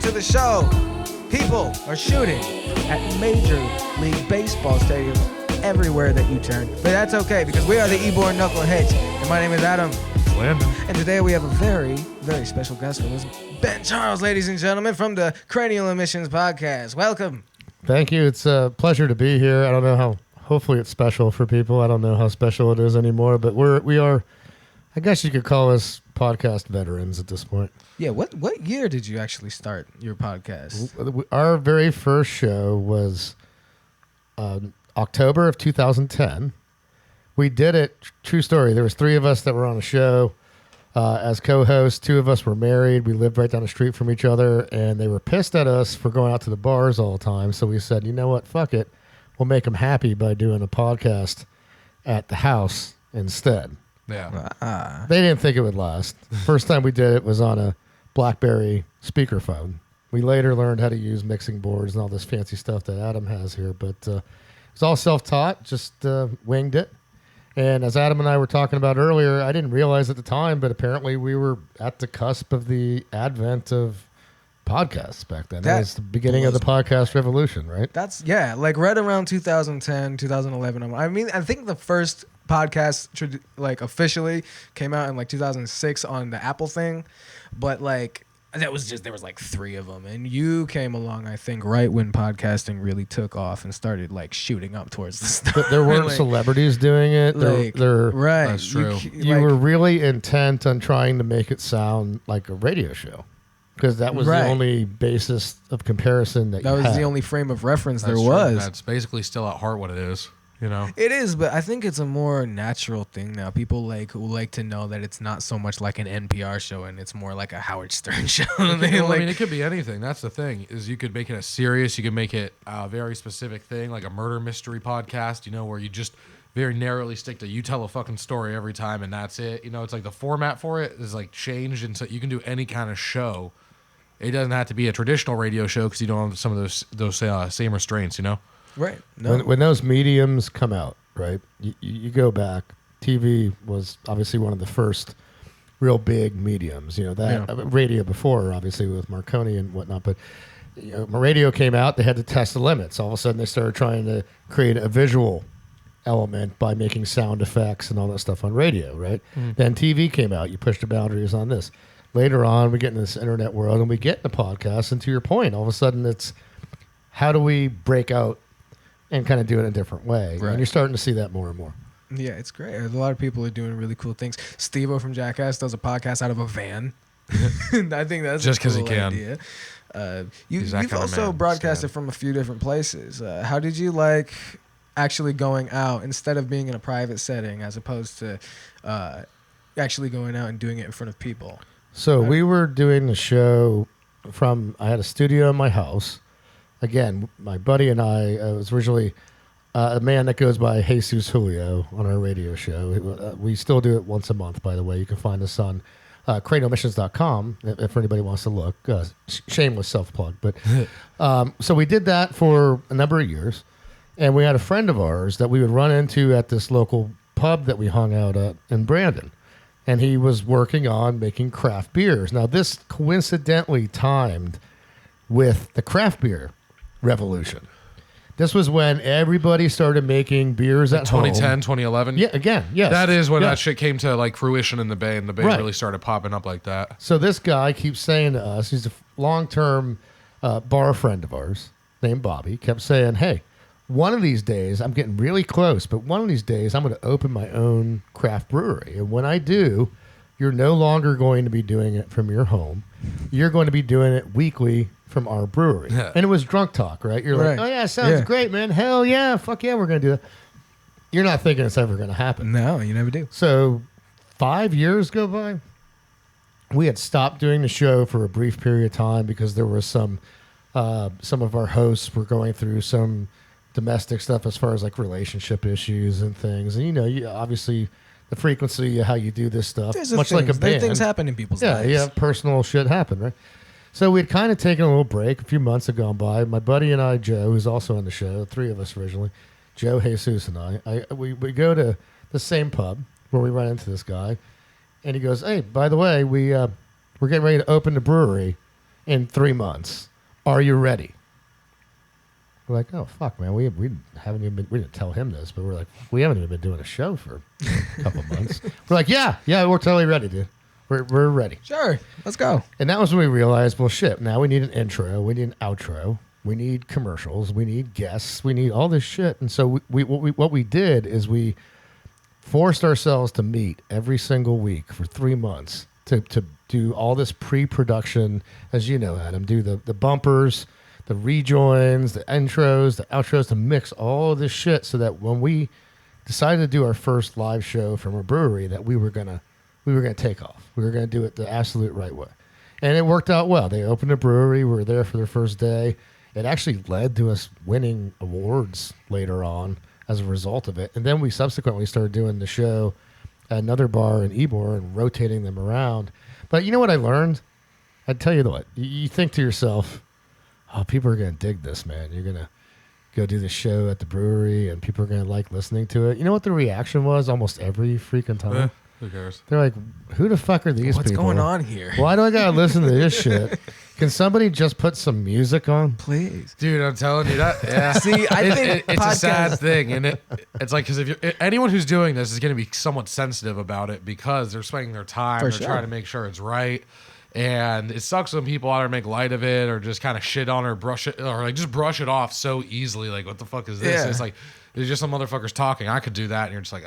to the show. People are shooting at Major League Baseball stadiums everywhere that you turn. But that's okay because we are the YborKnuckleHeads. And my name is Adam. Landon. And today we have a very, very special guest with us, Ben Charles, ladies and gentlemen, from the Cranial Emissions Podcast. Welcome. Thank you. It's a pleasure to be here. I don't know how, hopefully it's special for people. I don't know how special it is anymore, but we are, I guess you could call us podcast veterans at this point. Yeah, what year did you actually start your podcast? Our very first show was October of 2010. We did it, true story. There was 3 of us that were on a show as co-hosts. 2 of us were married. We lived right down the street from each other, and they were pissed at us for going out to the bars all the time. So we said, you know what, fuck it. We'll make them happy by doing a podcast at the house instead. Yeah. They didn't think it would last. First time we did it was on a BlackBerry speakerphone. We later learned how to use mixing boards and all this fancy stuff that Adam has here, but it's all self-taught, just winged it. And as Adam and I were talking about earlier, I didn't realize at the time, but apparently we were at the cusp of the advent of podcasts back then. That was the beginning of the podcast revolution, right? That's, yeah, like right around 2010, 2011. I mean, I think the first podcast officially came out in like 2006 on the Apple thing, but like there was like 3 of them, and you came along, I think, right when podcasting really took off and started like shooting up towards the start. There weren't like, celebrities doing it. Right, that's true. You were really intent on trying to make it sound like a radio show, because that was the only basis of comparison that you had. That was the only frame of reference that's there true. was. That's basically still at heart what it is. You know? It is, but I think it's a more natural thing now. People like to know that it's not so much like an NPR show and it's more like a Howard Stern show. I mean, it could be anything. That's the thing, is you could make it a serious, you could make it a very specific thing, like a murder mystery podcast, you know, where you just very narrowly stick to, you tell a fucking story every time and that's it. You know, it's like the format for it is like changed, and so you can do any kind of show. It doesn't have to be a traditional radio show because you don't have some of those same restraints, you know? Right. No. When those mediums come out, right, you go back, TV was obviously one of the first real big mediums. You know, that radio before, obviously, with Marconi and whatnot. But you know, when radio came out, they had to test the limits. All of a sudden, they started trying to create a visual element by making sound effects and all that stuff on radio, right? Then TV came out. You pushed the boundaries on this. Later on, we get in this internet world, and we get in the podcast. And to your point, all of a sudden, it's how do we break out and kind of do it in a different way. Right. And you're starting to see that more and more. Yeah, it's great. A lot of people are doing really cool things. Steve-O from Jackass does a podcast out of a van. I think that's just because cool he can. Idea. You've also broadcasted from a few different places. How did you like actually going out instead of being in a private setting as opposed to actually going out and doing it in front of people? So we were doing the show I had a studio in my house. Again, my buddy and I was originally a man that goes by Jesus Julio on our radio show. We still do it once a month, by the way. You can find us on craniomissions.com if anybody wants to look. Shameless self-plug. But so we did that for a number of years, and we had a friend of ours that we would run into at this local pub that we hung out at in Brandon, and he was working on making craft beers. Now, this coincidentally timed with the craft beer revolution. This was when everybody started making beers at 2010, home. 2011? Yeah, again, yes. That is when that shit came to like fruition in the Bay, and the Bay really started popping up like that. So this guy keeps saying to us, he's a long-term bar friend of ours named Bobby, kept saying, hey, one of these days, I'm getting really close, but one of these days I'm going to open my own craft brewery. And when I do, you're no longer going to be doing it from your home. You're going to be doing it weekly from our brewery. Yeah. And it was drunk talk, right? You're like, oh, yeah, sounds great, man. Hell yeah. Fuck yeah, we're going to do that. You're not thinking it's ever going to happen. No, you never do. So 5 years go by. We had stopped doing the show for a brief period of time because there was some of our hosts were going through some domestic stuff as far as like relationship issues and things. And, you know, obviously the frequency of how you do this stuff, much like a band. Things happen in people's lives. Yeah, personal shit happen, right? So we'd kind of taken a little break. A few months had gone by. My buddy and I, Joe, who's also on the show, 3 of us originally, Joe, Jesus, and we go to the same pub where we run into this guy, and he goes, "Hey, by the way, we're getting ready to open the brewery, in 3 months. Are you ready? We're like, oh fuck, man, we haven't even been, we didn't tell him this, but we're like, we haven't even been doing a show for a couple months. We're like, yeah, we're totally ready, dude. We're ready. Sure, let's go. And that was when we realized, well, shit, now we need an intro, we need an outro, we need commercials, we need guests, we need all this shit. And so what we did is we forced ourselves to meet every single week for 3 months to do all this pre-production, as you know, Adam, do the bumpers, the rejoins, the intros, the outros, to mix all of this shit so that when we decided to do our first live show from a brewery, that we were gonna take off. We were gonna do it the absolute right way. And it worked out well. They opened a brewery. We were there for their first day. It actually led to us winning awards later on as a result of it. And then we subsequently started doing the show at another bar in Ybor and rotating them around. But you know what I learned? I'd tell you what. You think to yourself, oh, people are going to dig this, man. You're going to go do the show at the brewery and people are going to like listening to it. You know what the reaction was almost every freaking time? Who cares? They're like, who the fuck are these What's people? going on here? Why do I got to listen to this shit? Can somebody just put some music on? Please. Dude, I'm telling you that. Yeah. See, I think it's a sad thing, and it's like, because if you're anyone who's doing this is going to be somewhat sensitive about it because they're spending their time, For they're sure. trying to make sure it's right. And it sucks when people either make light of it or just kind of shit on or brush it or like just brush it off so easily. Like, what the fuck is this? Yeah. And it's like, there's just some motherfuckers talking. I could do that, and you're just like,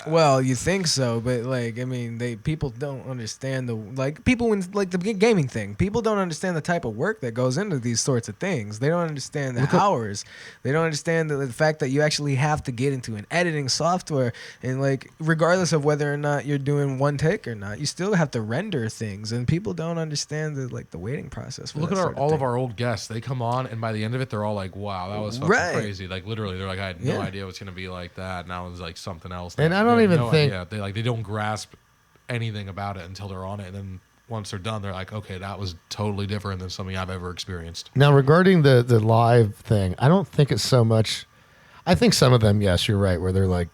Well, you think so, but like, I mean, people don't understand people when like the gaming thing. People don't understand the type of work that goes into these sorts of things. They don't understand the hours. They don't understand the fact that you actually have to get into an editing software, and like, regardless of whether or not you're doing one take or not, you still have to render things, and people don't understand the waiting process. For look that at sort of all thing. of our old guests. They come on, and by the end of it, they're all like, wow, that was fucking Right. crazy. Like, literally, they're like, I had no idea it was going to be like that. And now it's like something else. And I They don't have even no think- idea. They don't grasp anything about it until they're on it. And then once they're done, they're like, okay, that was totally different than something I've ever experienced. Now, regarding the live thing, I don't think it's so much. I think some of them, yes, you're right, where they're like,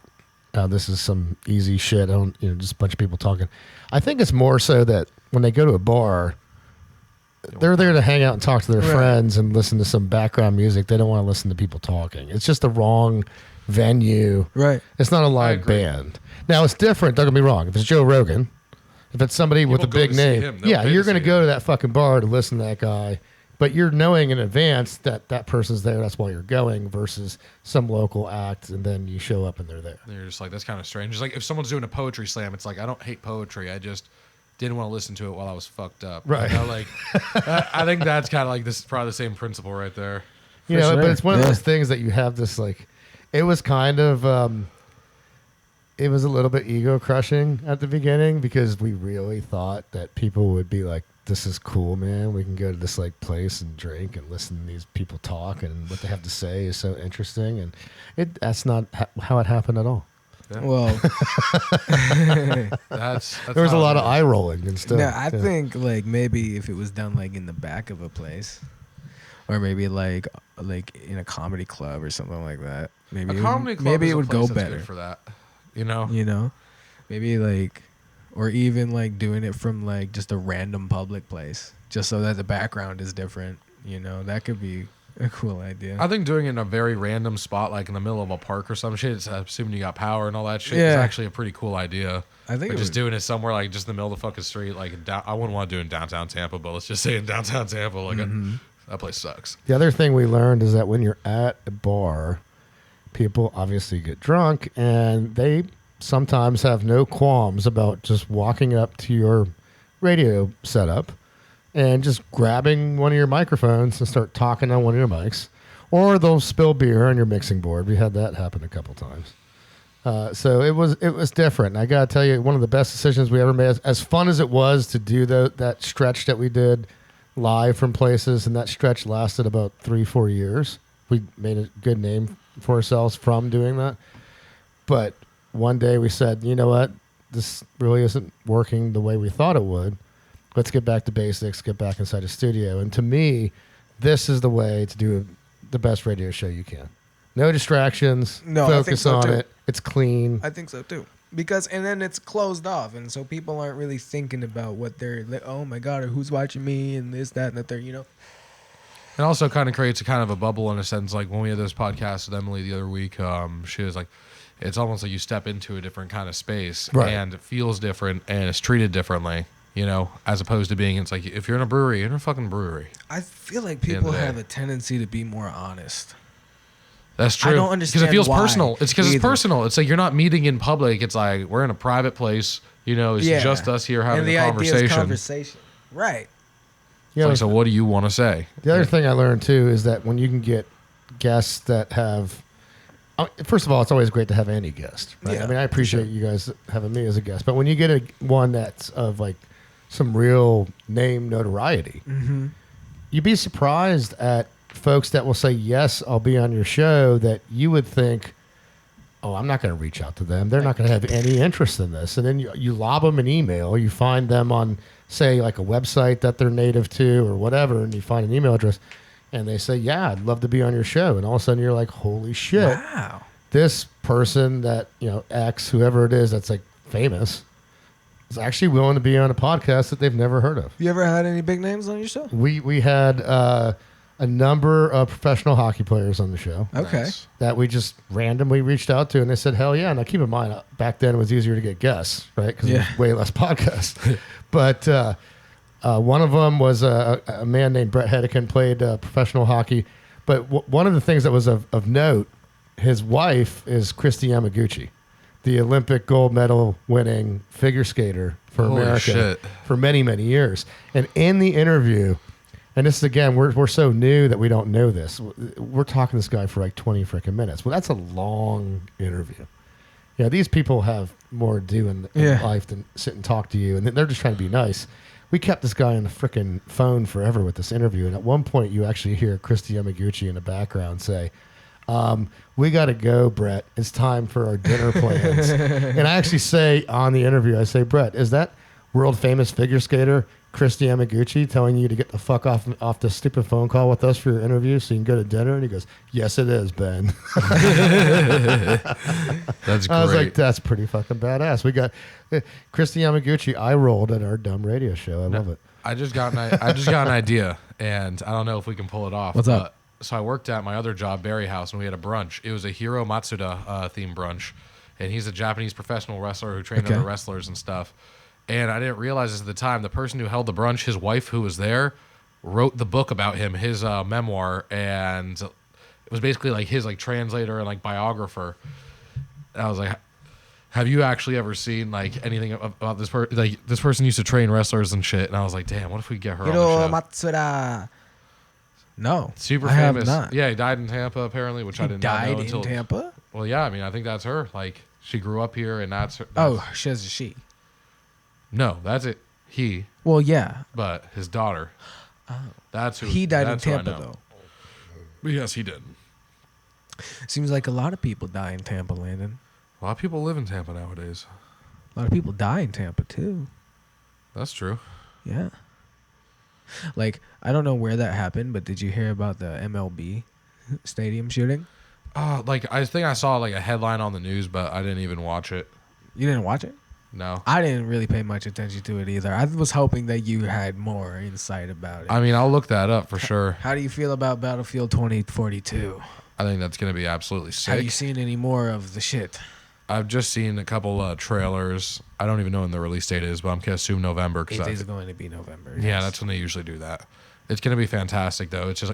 oh, this is some easy shit. I don't, just a bunch of people talking. I think it's more so that when they go to a bar, they're there to hang out and talk to their friends and listen to some background music. They don't want to listen to people talking. It's just the wrong venue. Right. It's not a live agree. band. Now, it's different. Don't get me wrong. If it's Joe Rogan, if it's somebody with a People go big to see name, him. They'll yeah, pay you're to going to see go him. to that fucking bar to listen to that guy. But you're knowing in advance that that person's there. That's why you're going versus some local act, and then you show up and they're there. And you're just like, that's kind of strange. It's like if someone's doing a poetry slam, it's like, I don't hate poetry. I just didn't want to listen to it while I was fucked up. Right. You know, like, I think that's kind of like this, probably the same principle right there. You For know, but sure. it's one of Yeah. those things that you have this like. It was kind of. It was a little bit ego crushing at the beginning because we really thought that people would be like, "This is cool, man. We can go to this like place and drink and listen to these people talk, and what they have to say is so interesting." And that's not how it happened at all. Well, That's There was a how lot it of is. eye rolling and stuff. no, I Yeah. think like maybe if it was done like in the back of a place, or maybe like in a comedy club or something like that. Maybe A it comedy would, club maybe is it a would place go that's better. good for that. You know? You know, maybe like, or even like doing it from like just a random public place, just so that the background is different. You know, that could be a cool idea. I think doing it in a very random spot, like in the middle of a park or some shit, assuming you got power and all that shit, is Yeah. actually a pretty cool idea. I think But it just would- doing it somewhere like just in the middle of the fucking street, like I wouldn't want to do it in downtown Tampa, but let's just say in downtown Tampa, like that place sucks. The other thing we learned is that when you're at a bar, people obviously get drunk and they sometimes have no qualms about just walking up to your radio setup and just grabbing one of your microphones and start talking on one of your mics. Or they'll spill beer on your mixing board. We had that happen a couple times. So it was different. And I got to tell you, one of the best decisions we ever made, as fun as it was to do that stretch that we did live from places, and that stretch lasted about 3-4 years. We made a good name for ourselves from doing that. But one day we said, you know what? This really isn't working the way we thought it would. Let's get back to basics, get back inside a studio. And to me, this is the way to do the best radio show you can. No distractions. No, I think Focus so on too. it. It's clean. I think so too. Because and then it's closed off, and so people aren't really thinking about what they're like, oh my god, or who's watching me and this, that, and that. They're It also kind of creates a kind of a bubble in a sense. Like when we had this podcast with Emily the other week, she was like, it's almost like you step into a different kind of space, and it feels different and it's treated differently. As opposed to being, it's like if you're in a brewery, you're in a fucking brewery. I feel like people have a tendency to be more honest. That's true. I don't understand because it feels why personal. It's because either. it's personal. It's like you're not meeting in public. It's like we're in a private place. It's just us here having a conversation. Idea is conversation, right? Yeah. Like, so what do you want to say? The other thing I learned too is that when you can get guests that have, first of all, it's always great to have any guest. Right? Yeah, I mean, I appreciate you guys having me as a guest, but when you get one that's of like some real name notoriety, you'd be surprised at folks that will say, yes, I'll be on your show, that you would think, oh, I'm not going to reach out to them. They're not going to have any interest in this. And then you lob them an email. You find them on, say, like a website that they're native to or whatever, and you find an email address, and they say, yeah, I'd love to be on your show. And all of a sudden you're like, holy shit. Wow. This person that, X, whoever it is that's like famous, is actually willing to be on a podcast that they've never heard of. You ever had any big names on your show? We had a number of professional hockey players on the show. Okay. Nice. That we just randomly reached out to, and they said, hell yeah. Now, keep in mind, back then it was easier to get guests, right? Because there was way less podcasts. But one of them was a man named Brett Hedican, played professional hockey. But one of the things that was of note, his wife is Christy Yamaguchi, the Olympic gold medal winning figure skater for Holy America shit. for many, many years. And in the interview, and this is, again, we're so new that we don't know this. We're talking to this guy for like 20 freaking minutes. Well, that's a long interview. These people have more to do in life than sit and talk to you, and they're just trying to be nice. We kept this guy on the freaking phone forever with this interview, and at one point you actually hear Christy Yamaguchi in the background say, we got to go, Brett. It's time for our dinner plans. And I actually say on the interview, I say, Brett, is that world famous figure skater Christy Yamaguchi telling you to get the fuck off this stupid phone call with us for your interview so you can go to dinner? And he goes, yes, it is, Ben. That's great. I was like, that's pretty fucking badass. We got Christy Yamaguchi. I rolled at our dumb radio show. I love it. I just got an idea, and I don't know if we can pull it off. What's up? So I worked at my other job, Berry House, and we had a brunch. It was a Hiro Matsuda themed brunch, and he's a Japanese professional wrestler who trained other wrestlers and stuff. And I didn't realize this at the time. The person who held the brunch, his wife who was there, wrote the book about him, his memoir, and it was basically like his like translator and like biographer. And I was like, have you actually ever seen like anything about this person? Like this person used to train wrestlers and shit. And I was like, damn, what if we get her Hiro on the show? Matsuda. No. Super I famous. have not. Yeah, he died in Tampa apparently, which I did not know Died until in Tampa? Well, yeah, I mean, I think that's her. Like she grew up here, and that's her. Oh, she's a she. No, that's it. He, Well, yeah. but his daughter. Oh. That's who. He died in that's who I Tampa, know. though. But yes, he did. Seems like a lot of people die in Tampa, Landon. A lot of people live in Tampa nowadays. A lot of people die in Tampa, too. That's true. Yeah. Like, I don't know where that happened, but did you hear about the MLB stadium shooting? Like I think I saw like a headline on the news, but I didn't even watch it. You didn't watch it? No. I didn't really pay much attention to it either. I was hoping that you had more insight about it. I mean, I'll look that up for sure. How do you feel about Battlefield 2042? I think that's gonna be absolutely sick. Have you seen any more of the shit? I've just seen a couple trailers. I don't even know when the release date is, but I'm gonna assume November. It is going to be November. Yeah, that's when they usually do that. It's gonna be fantastic though. It's just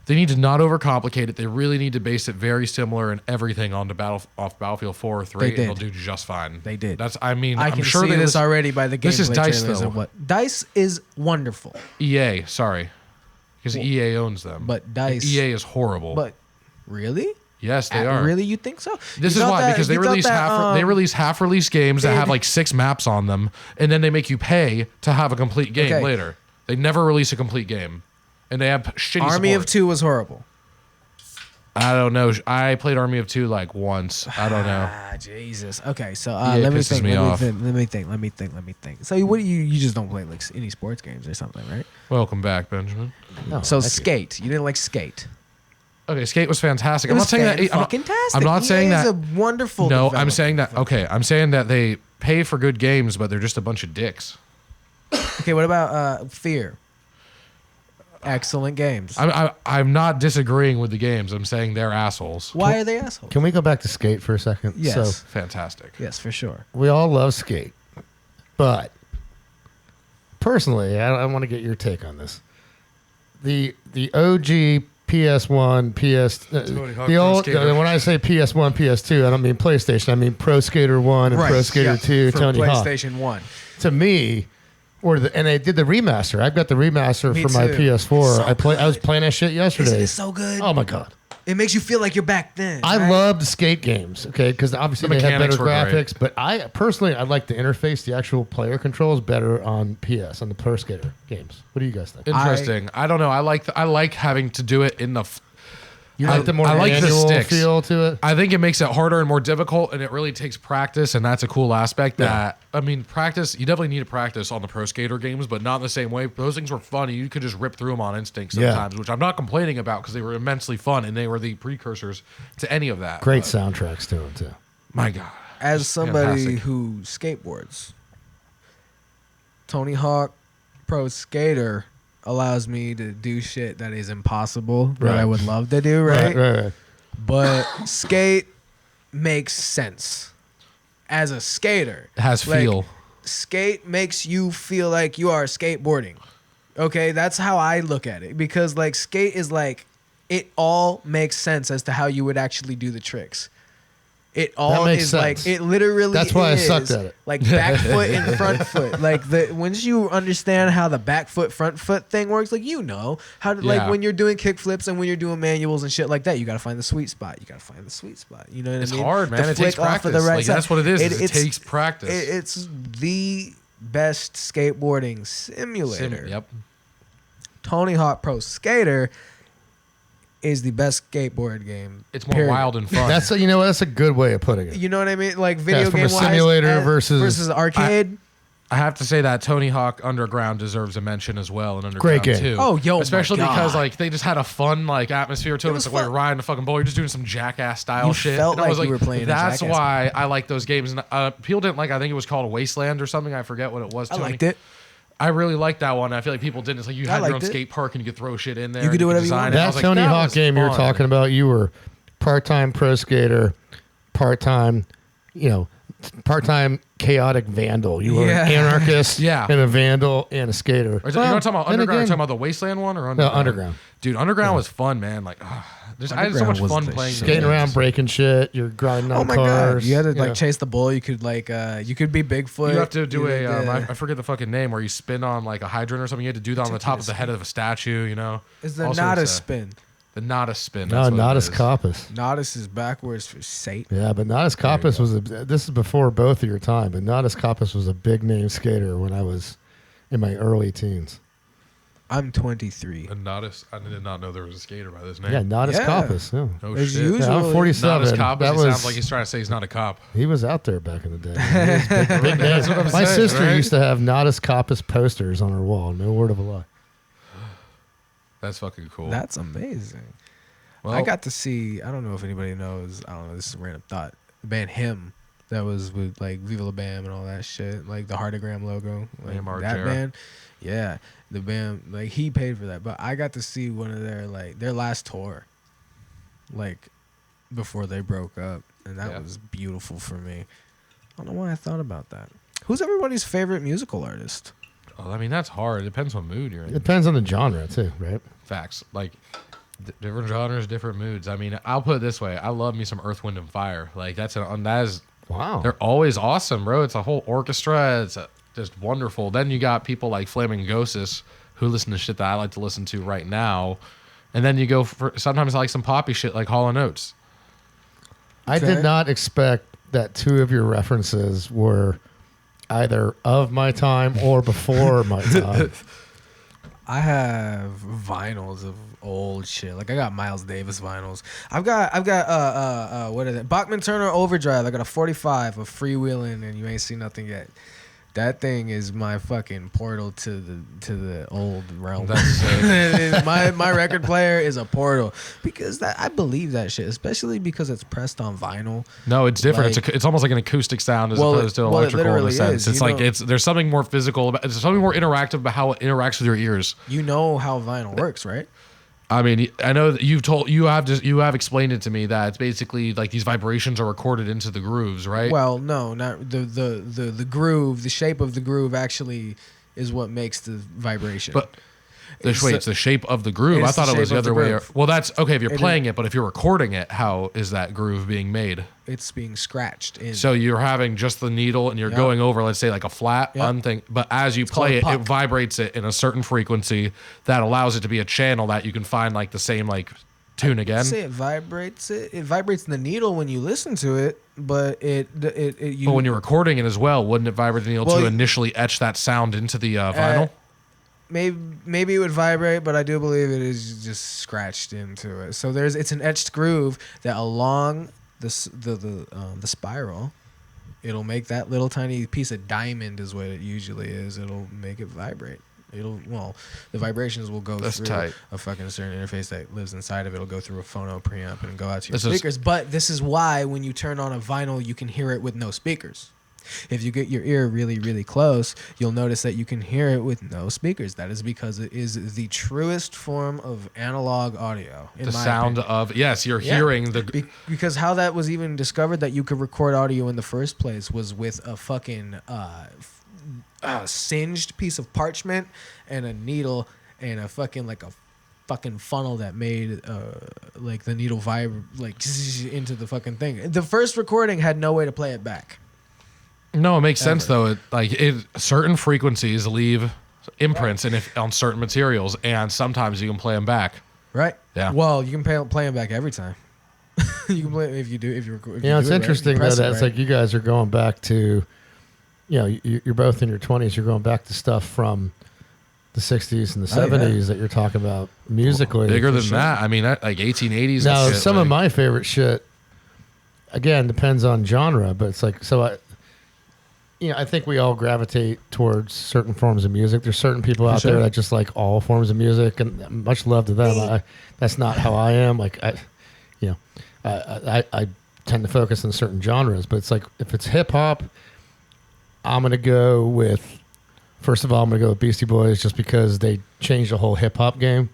they need to not overcomplicate it. They really need to base it very similar and everything onto Battlefield 4 or 3, They and did. they'll do just fine. They did. I can I'm sure see they this already by the gameplay This is DICE, trailers though. and what DICE is wonderful, EA, sorry, because EA owns them. but DICE. EA is horrible. But really, yes, they are. Really, you think so? This You is thought why, that- because they you thought release that, they release half-release games that they- have like 6 maps on them, and then they make you pay to have a complete game Okay. later. They never release a complete game, and they have shitty Army of support. Two was horrible. I don't know. I played Army of Two like once. I don't know. Ah, Jesus. Okay, so EA let me pisses think. me Let me off. think. Let me think. So what do you just don't play like any sports games or something, right? Welcome back, Benjamin. No, So thank you. Skate. You didn't like Skate. Okay, Skate was fantastic. It I'm was not saying that. fan-fucking-tastic. I'm not saying EA is that. a wonderful. No, I'm saying developer. that. Okay, I'm saying that they pay for good games, but they're just a bunch of dicks. Okay, what about Fear? Excellent games. I'm not disagreeing with the games. I'm saying they're assholes. Why are they assholes? Can we go back to Skate for a second? Yes. So Fantastic. Yes, for sure. we all love Skate, but personally, I want to get your take on this. The OG PS1, Tony Hawk the Pro old. Skater. When I say PS1, PS2, I don't mean PlayStation. I mean Pro Skater 1 and Pro Skater 2. for Tony Hawk. PlayStation 1. To me, and they did the remaster. I've got the remaster Me for my too. PS4. So I was playing that shit yesterday. Isn't it so good? Oh my god. It makes you feel like you're back then. I right? loved Skate games, okay, because obviously The they have better mechanics were great. graphics. But I personally, I like the interface, the actual player controls better on PS, on the Pro Skater games. What do you guys think? Interesting. I don't know. I like having to do it in the. You like the more I like the manual sticks. feel to it? I think it makes it harder and more difficult, and it really takes practice, and that's a cool aspect. That I mean, practice. You definitely need to practice on the Pro Skater games, but not in the same way. Those things were fun, and you could just rip through them on instinct Yeah. sometimes, which I'm not complaining about because they were immensely fun, and they were the precursors to any of that. Great But, soundtracks to it, too. my God. As Just somebody fantastic. who skateboards, Tony Hawk Pro Skater allows me to do shit that is impossible that I Right. would love to do, right? Right. But skate makes sense as a skater. It has Like, feel. Skate makes you feel like you are skateboarding. Okay, that's how I look at it because like skate is like it all makes sense as to how you would actually do the tricks. It all makes is sense. like it literally. That's why I is sucked at it. Like back foot and front foot. Like once you understand how the back foot front foot thing works, like you know how to like Yeah. when you're doing kick flips and when you're doing manuals and shit like that, you got to find the sweet spot. You got to find the sweet spot. You know what It's I mean? hard, man. The It takes flick off of practice. Like, side. that's what it is. It it's- takes practice. It's the best skateboarding simulator. Yep. Tony Hawk Pro Skater is the best skateboard game. It's more period. wild and fun. That's a good way of putting it. You know what I mean? Like video from a game simulator versus- arcade. I have to say that Tony Hawk Underground deserves a mention as well, and Underground Great game. too. Oh, yo, my especially God. because like they just had a fun like atmosphere to It it. was It's like fun. you're riding a fucking bull, you're just doing some jackass style You shit. felt And I was like you were playing a That's Jackass why I like those games. And people didn't like. I think it was called Wasteland or something. I forget what it was. I Tony. liked it. I really liked that one. I feel like people didn't. It's like you I had your liked own it. skate park and you could throw shit in there. You could and do whatever you design wanted. it. I That was like, Tony that Hawk was game you were fun. talking about, you were part-time pro skater, part-time chaotic vandal. You were Yeah. an anarchist Yeah. and a vandal and a skater. Or is it- you're not talking about then Underground. You're again- talking about the Wasteland one or No, Underground? Underground. Dude, Underground was fun, man. Like, I had so much Underground was fun the playing. shit. Skating games. around, breaking shit. You're grinding on Oh my cars. god! You had to like know. chase the bull. You could like you could be Bigfoot. You have to do You a, did, I forget the fucking name, where you spin on like a hydrant or something. You had to do that on the top of the head of a statue, you know? Is the All not a sorts of- spin? The not a spin. No, That's what not it as is. Coppice. Nodus is backwards for Satan. Yeah, but not as Coppice was this is before both of your time, but not as Coppice was a big name skater when I was in my early teens. I'm 23. And Nodus, I did not know there was a skater by this name. Yeah, not as Yeah. Coppice. Yeah. Oh As shit. usual. Yeah, I'm 47. Not as cop. That He sounds was like he's trying to say he's not a cop. he was out there back in the day. He was big That's name. what I'm My saying, sister right? used to have not as Coppice posters on her wall. No word of a lie. That's fucking cool. That's amazing. well, I got to see. I don't know if anybody knows. I don't know. This is a random thought. The band Him, that was with like Viva La Bam and all that shit, like the Heartogram logo. Like Bam that Margera. band, yeah, the band. Like he paid for that, but I got to see one of their last tour, like before they broke up, and that Yeah. was beautiful for me. I don't know why I thought about that. Who's everybody's favorite musical artist? I mean, that's hard. It depends what mood you're It in. depends on the genre too, right? Facts. Like, different genres, different moods. I mean, I'll put it this way. I love me some Earth, Wind, and Fire. Like, that is, Wow. they're always awesome, bro. It's a whole orchestra. It's just wonderful. Then you got people like Flaming Ghosts who listen to shit that I like to listen to right now. And then you go for, sometimes I like some poppy shit like Hall & Oates. I Okay. did not expect that two of your references were either of my time or before my time. I have vinyls of old shit. Like I got Miles Davis vinyls. I've got what is it? Bachman Turner Overdrive. I got a 45 of Freewheeling and You Ain't Seen Nothing Yet. That thing is my fucking portal to the old realm. That's sick. my record player is a portal because I believe that shit, especially because it's pressed on vinyl. No, it's different. Like, It's almost like an acoustic sound as opposed to electrical in a sense. It's like there's something more physical about. There's something more interactive about how it interacts with your ears. You know how vinyl works, right? I mean, I know that you have explained it to me that it's basically like these vibrations are recorded into the grooves, right? Well, no, not the groove. The shape of the groove actually is what makes the vibration. But it's the shape of the groove. I thought it was the other way. Well, that's okay if you're playing it, but if you're recording it, how is that groove being made? It's being scratched in. So you're having just the needle and you're going over, let's say, like a flat thing. But as you play it, it vibrates it in a certain frequency that allows it to be a channel that you can find like the same like tune again. Say it vibrates it. It vibrates the needle when you listen to it, but but when you're recording it as well, wouldn't it vibrate the needle to initially etch that sound into the vinyl? Maybe it would vibrate, but I do believe it is just scratched into it. So it's an etched groove that along the spiral, it'll make that little tiny piece of diamond is what it usually is. It'll make it vibrate. The vibrations will go through a fucking certain interface that lives inside of it. It'll go through a phono preamp and go out to your speakers. But this is why when you turn on a vinyl, you can hear it with no speakers. If you get your ear really, really close, you'll notice that you can hear it with no speakers. That is because it is the truest form of analog audio. The sound of, yes, you're hearing the... Because how that was even discovered that you could record audio in the first place was with a fucking singed piece of parchment and a needle and a fucking funnel that made like the needle vibrate like into the fucking thing. The first recording had no way to play it back. No, it makes sense though. Certain frequencies leave imprints on certain materials, and sometimes you can play them back. Right. Yeah. Well, you can play them back every time. You can play if you do. It's interesting though that it's like you guys are going back to, you're both in your 20s. You're going back to stuff from the 60s and the 70s that you're talking about musically. Bigger than that. I mean, like 1880s. Now, some of my favorite shit. Again, depends on genre, but it's like I think we all gravitate towards certain forms of music. There's certain people out there that just like all forms of music, and much love to them. That's not how I am. Like I tend to focus on certain genres, but it's like if it's hip hop, I'm gonna go with. First of all, I'm gonna go with Beastie Boys just because they changed the whole hip hop game.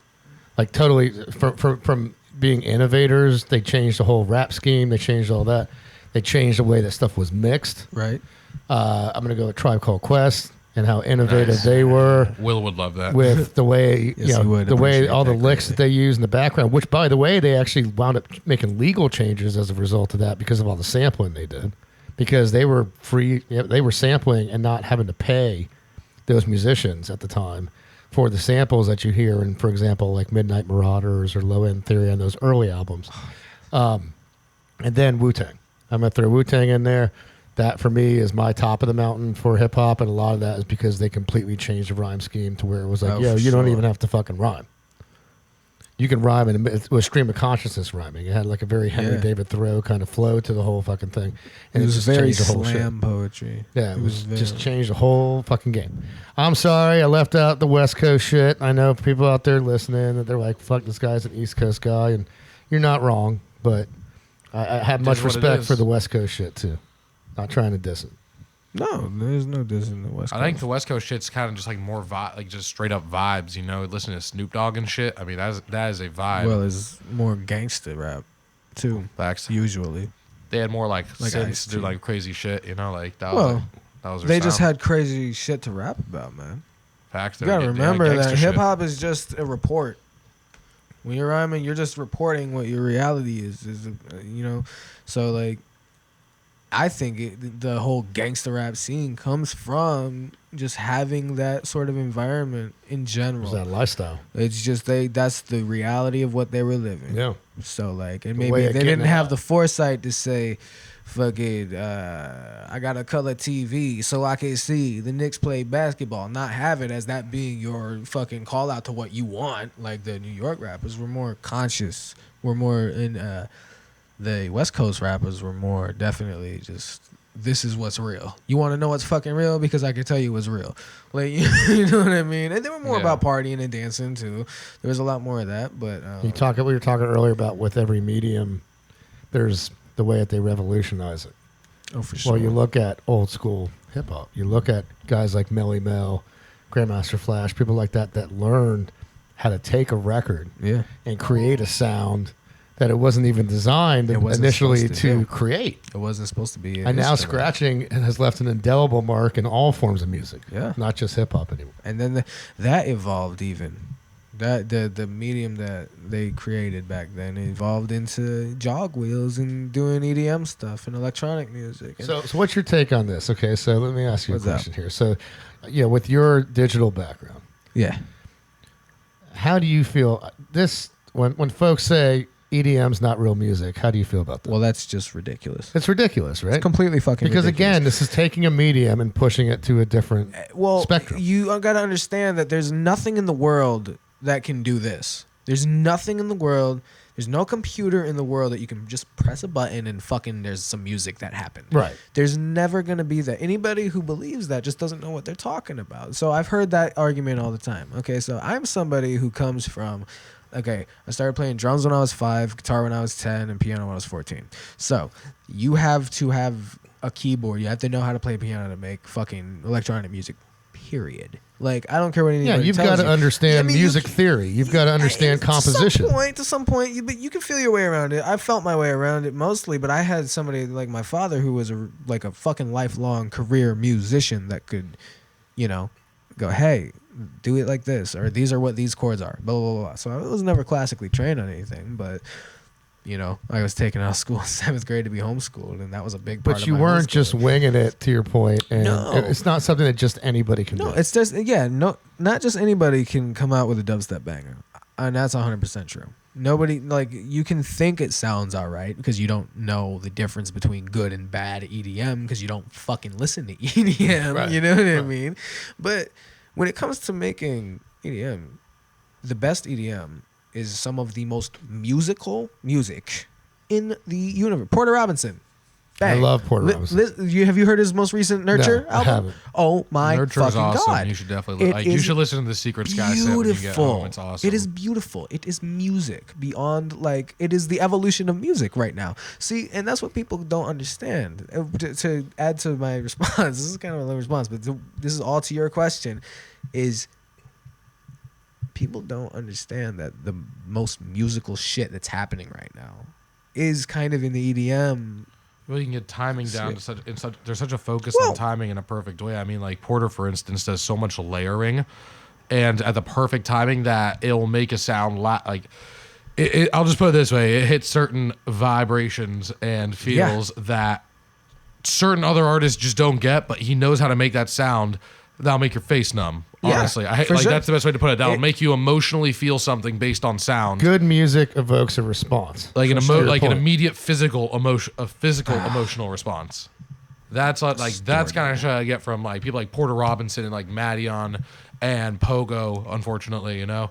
Like totally from being innovators, they changed the whole rap scheme. They changed all that. They changed the way that stuff was mixed. Right. I'm going to go with Tribe Called Quest and how innovative they were. Will would love that. With the way, the way all the licks that they use in the background, which, by the way, they actually wound up making legal changes as a result of that because of all the sampling they did. Because they were free, they were sampling and not having to pay those musicians at the time for the samples that you hear in, for example, like Midnight Marauders or Low End Theory on those early albums. And then Wu-Tang. I'm going to throw Wu-Tang in there. That, for me, is my top of the mountain for hip-hop, and a lot of that is because they completely changed the rhyme scheme to where it was like, you don't even have to fucking rhyme. You can rhyme, and it was stream of consciousness rhyming. It had like a very Henry David Thoreau kind of flow to the whole fucking thing. And it was just very changed the whole slam shit. poetry. Yeah, it was just changed the whole fucking game. I'm sorry, I left out the West Coast shit. I know people out there listening that they're like, fuck, this guy's an East Coast guy, and you're not wrong, but I have much respect for the West Coast shit, too. Not trying to diss it. No, there's no dissing the West Coast. I think the West Coast shit's kind of just like more like just straight up vibes, Listen to Snoop Dogg and shit. I mean, that is a vibe. Well, it's more gangster rap, too. Facts. Usually, they had more like synths do like crazy shit. Like that. That was their they sound. just had crazy shit to rap about, man. Facts. You gotta remember that hip hop is just a report. When you're rhyming, you're just reporting what your reality is. So like. I think the whole gangster rap scene comes from just having that sort of environment in general. It's that lifestyle. It's just that's the reality of what they were living. Yeah. So like, and maybe they didn't have the foresight to say, fuck it, I got a color TV so I can see the Knicks play basketball. Not have it as that being your fucking call out to what you want. Like the New York rappers were more conscious. We're more in... the West Coast rappers were more definitely just this is what's real. You want to know what's fucking real? Because I can tell you what's real. Like, you know what I mean? And they were more about partying and dancing too. There was a lot more of that, but we were talking earlier about with every medium, there's the way that they revolutionize it. Oh, for sure. Well, you look at old school hip hop. You look at guys like Melly Mel, Grandmaster Flash, people like that learned how to take a record and create a sound that it wasn't even designed initially to create. It wasn't supposed to be. And now scratching has left an indelible mark in all forms of music. Yeah. Not just hip hop anymore. And then that evolved even. That the medium that they created back then evolved into jog wheels and doing EDM stuff and electronic music. And so what's your take on this? Okay, so let me ask you a question here. So, with your digital background, how do you feel this when folks say EDM's not real music? How do you feel about that? Well, that's just ridiculous. It's ridiculous, right? It's completely fucking because ridiculous. Again, this is taking a medium and pushing it to a different spectrum. You got to understand that there's nothing in the world that can do this. There's nothing in the world. There's no computer in the world that you can just press a button and fucking there's some music that happened. Right. There's never going to be that. Anybody who believes that just doesn't know what they're talking about. So I've heard that argument all the time. Okay, so I'm somebody who comes from, I started playing drums when I was 5, guitar when I was 10, and piano when I was 14. So you have to have a keyboard. You have to know how to play piano to make fucking electronic music, period. Like, I don't care what anybody tells you. You've got to understand music theory. You've got to understand composition. To some point, but you can feel your way around it. I felt my way around it mostly, but I had somebody like my father who was a fucking lifelong career musician that could, go, hey, do it like this, or these are what these chords are, blah, blah, blah. So I was never classically trained on anything, but, I was taken out of school in 7th grade to be homeschooled, and that was a big part of my But you weren't just winging it, to your point, and it's not something that just anybody can do. No, it's just, not just anybody can come out with a dubstep banger, and that's 100% true. Nobody, you can think it sounds all right because you don't know the difference between good and bad EDM because you don't fucking listen to EDM, right. You know what I mean? But when it comes to making EDM, the best EDM is some of the most musical music in the universe. Porter Robinson. Bang. I love Porter Robinson. Have you heard his most recent Nurture album? I haven't. Oh my Nurture fucking is awesome. God. You should definitely you should listen to the Secret Sky set when you get home. It's awesome. It is beautiful. It is music beyond it is the evolution of music right now. See, and that's what people don't understand. To add to my response, this is kind of a long response, but this is all to your question, is people don't understand that the most musical shit that's happening right now is kind of in the EDM. Well, you can get timing down to there's such a focus on timing in a perfect way. I mean, like Porter, for instance, does so much layering, and at the perfect timing that it'll make a sound I'll just put it this way: it hits certain vibrations and feels that certain other artists just don't get, but he knows how to make that sound that'll make your face numb. Honestly, sure. That's the best way to put it. That'll make you emotionally feel something based on sound. Good music evokes a response, an immediate physical emotional response. That's that's kind of shit I get from people like Porter Robinson and Madion and Pogo. Unfortunately, the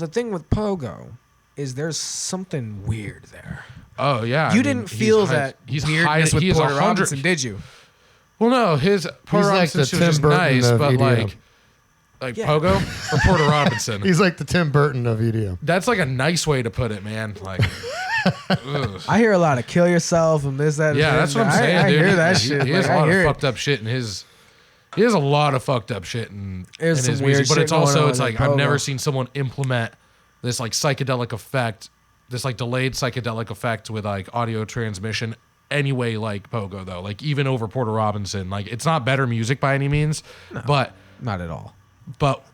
thing with Pogo is there's something weird there. Oh yeah, you didn't feel that weirdness with Porter Robinson, did you? Well, no, his Porter Robinson was just nice, but EDM. Pogo or Porter Robinson. He's like the Tim Burton of EDM. That's a nice way to put it, man. I hear a lot of kill yourself and this, that. Yeah, that's what I'm saying, I dude. hear that shit. He has a lot of fucked up shit in his. He has a lot of fucked up shit in his music, but it's also I've never seen someone implement this psychedelic effect, this delayed psychedelic effect with audio transmission. Anyway, like Pogo though, even over Porter Robinson, it's not better music by any means, but not at all. But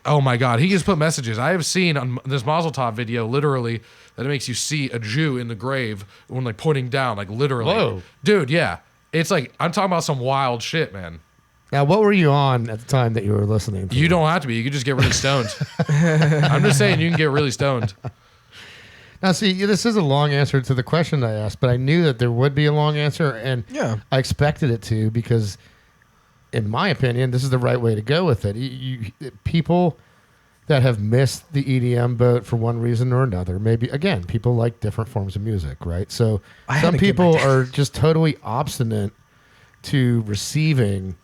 oh my God, he just put messages. I have seen on this Mazel Tov video literally that it makes you see a Jew in the grave when pointing down, literally. Whoa. Dude, yeah, it's I'm talking about some wild shit, man. Now, what were you on at the time that you were listening to? You don't have to be. You could just get really stoned. I'm just saying you can get really stoned. Now, see, this is a long answer to the question I asked, but I knew that there would be a long answer, and I expected it to because, in my opinion, this is the right way to go with it. People that have missed the EDM boat for one reason or another. Maybe, again, people like different forms of music, right? So some people are just totally obstinate to receiving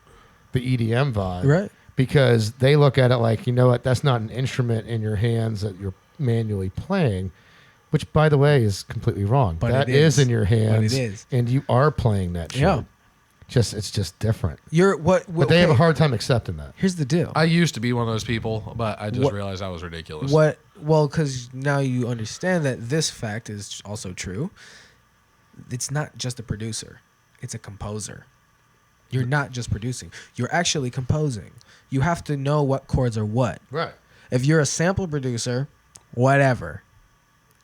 the EDM vibe. Right. Because they look at it like, you know what, that's not an instrument in your hands that you're manually playing, which, by the way, is completely wrong. But that it is in your hands, But it is. and you are playing that shit. Yeah. It's just different. But they have a hard time accepting that. Here's the deal. I used to be one of those people, but I just realized that was ridiculous. Well, because now you understand that this fact is also true. It's not just a producer. It's a composer. You're not just producing. You're actually composing. You have to know what chords are what. Right. If you're a sample producer, whatever.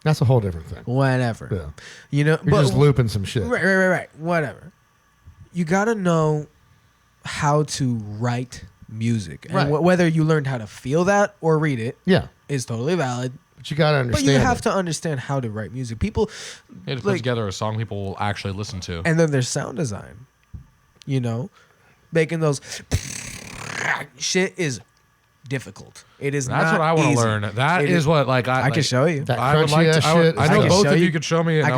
That's a whole different thing. Whatever. Yeah. You know, You're just looping some shit. Right. Whatever. You got to know how to write music. And whether you learned how to feel that or read it is totally valid. But you got to understand. But you have to understand how to write music. People you have to put together a song people will actually listen to. And then there's sound design. You know, making those shit is difficult. It is That's not what I want easy. to learn. That is what I can show you. I would like to. I know both of you could show me, and I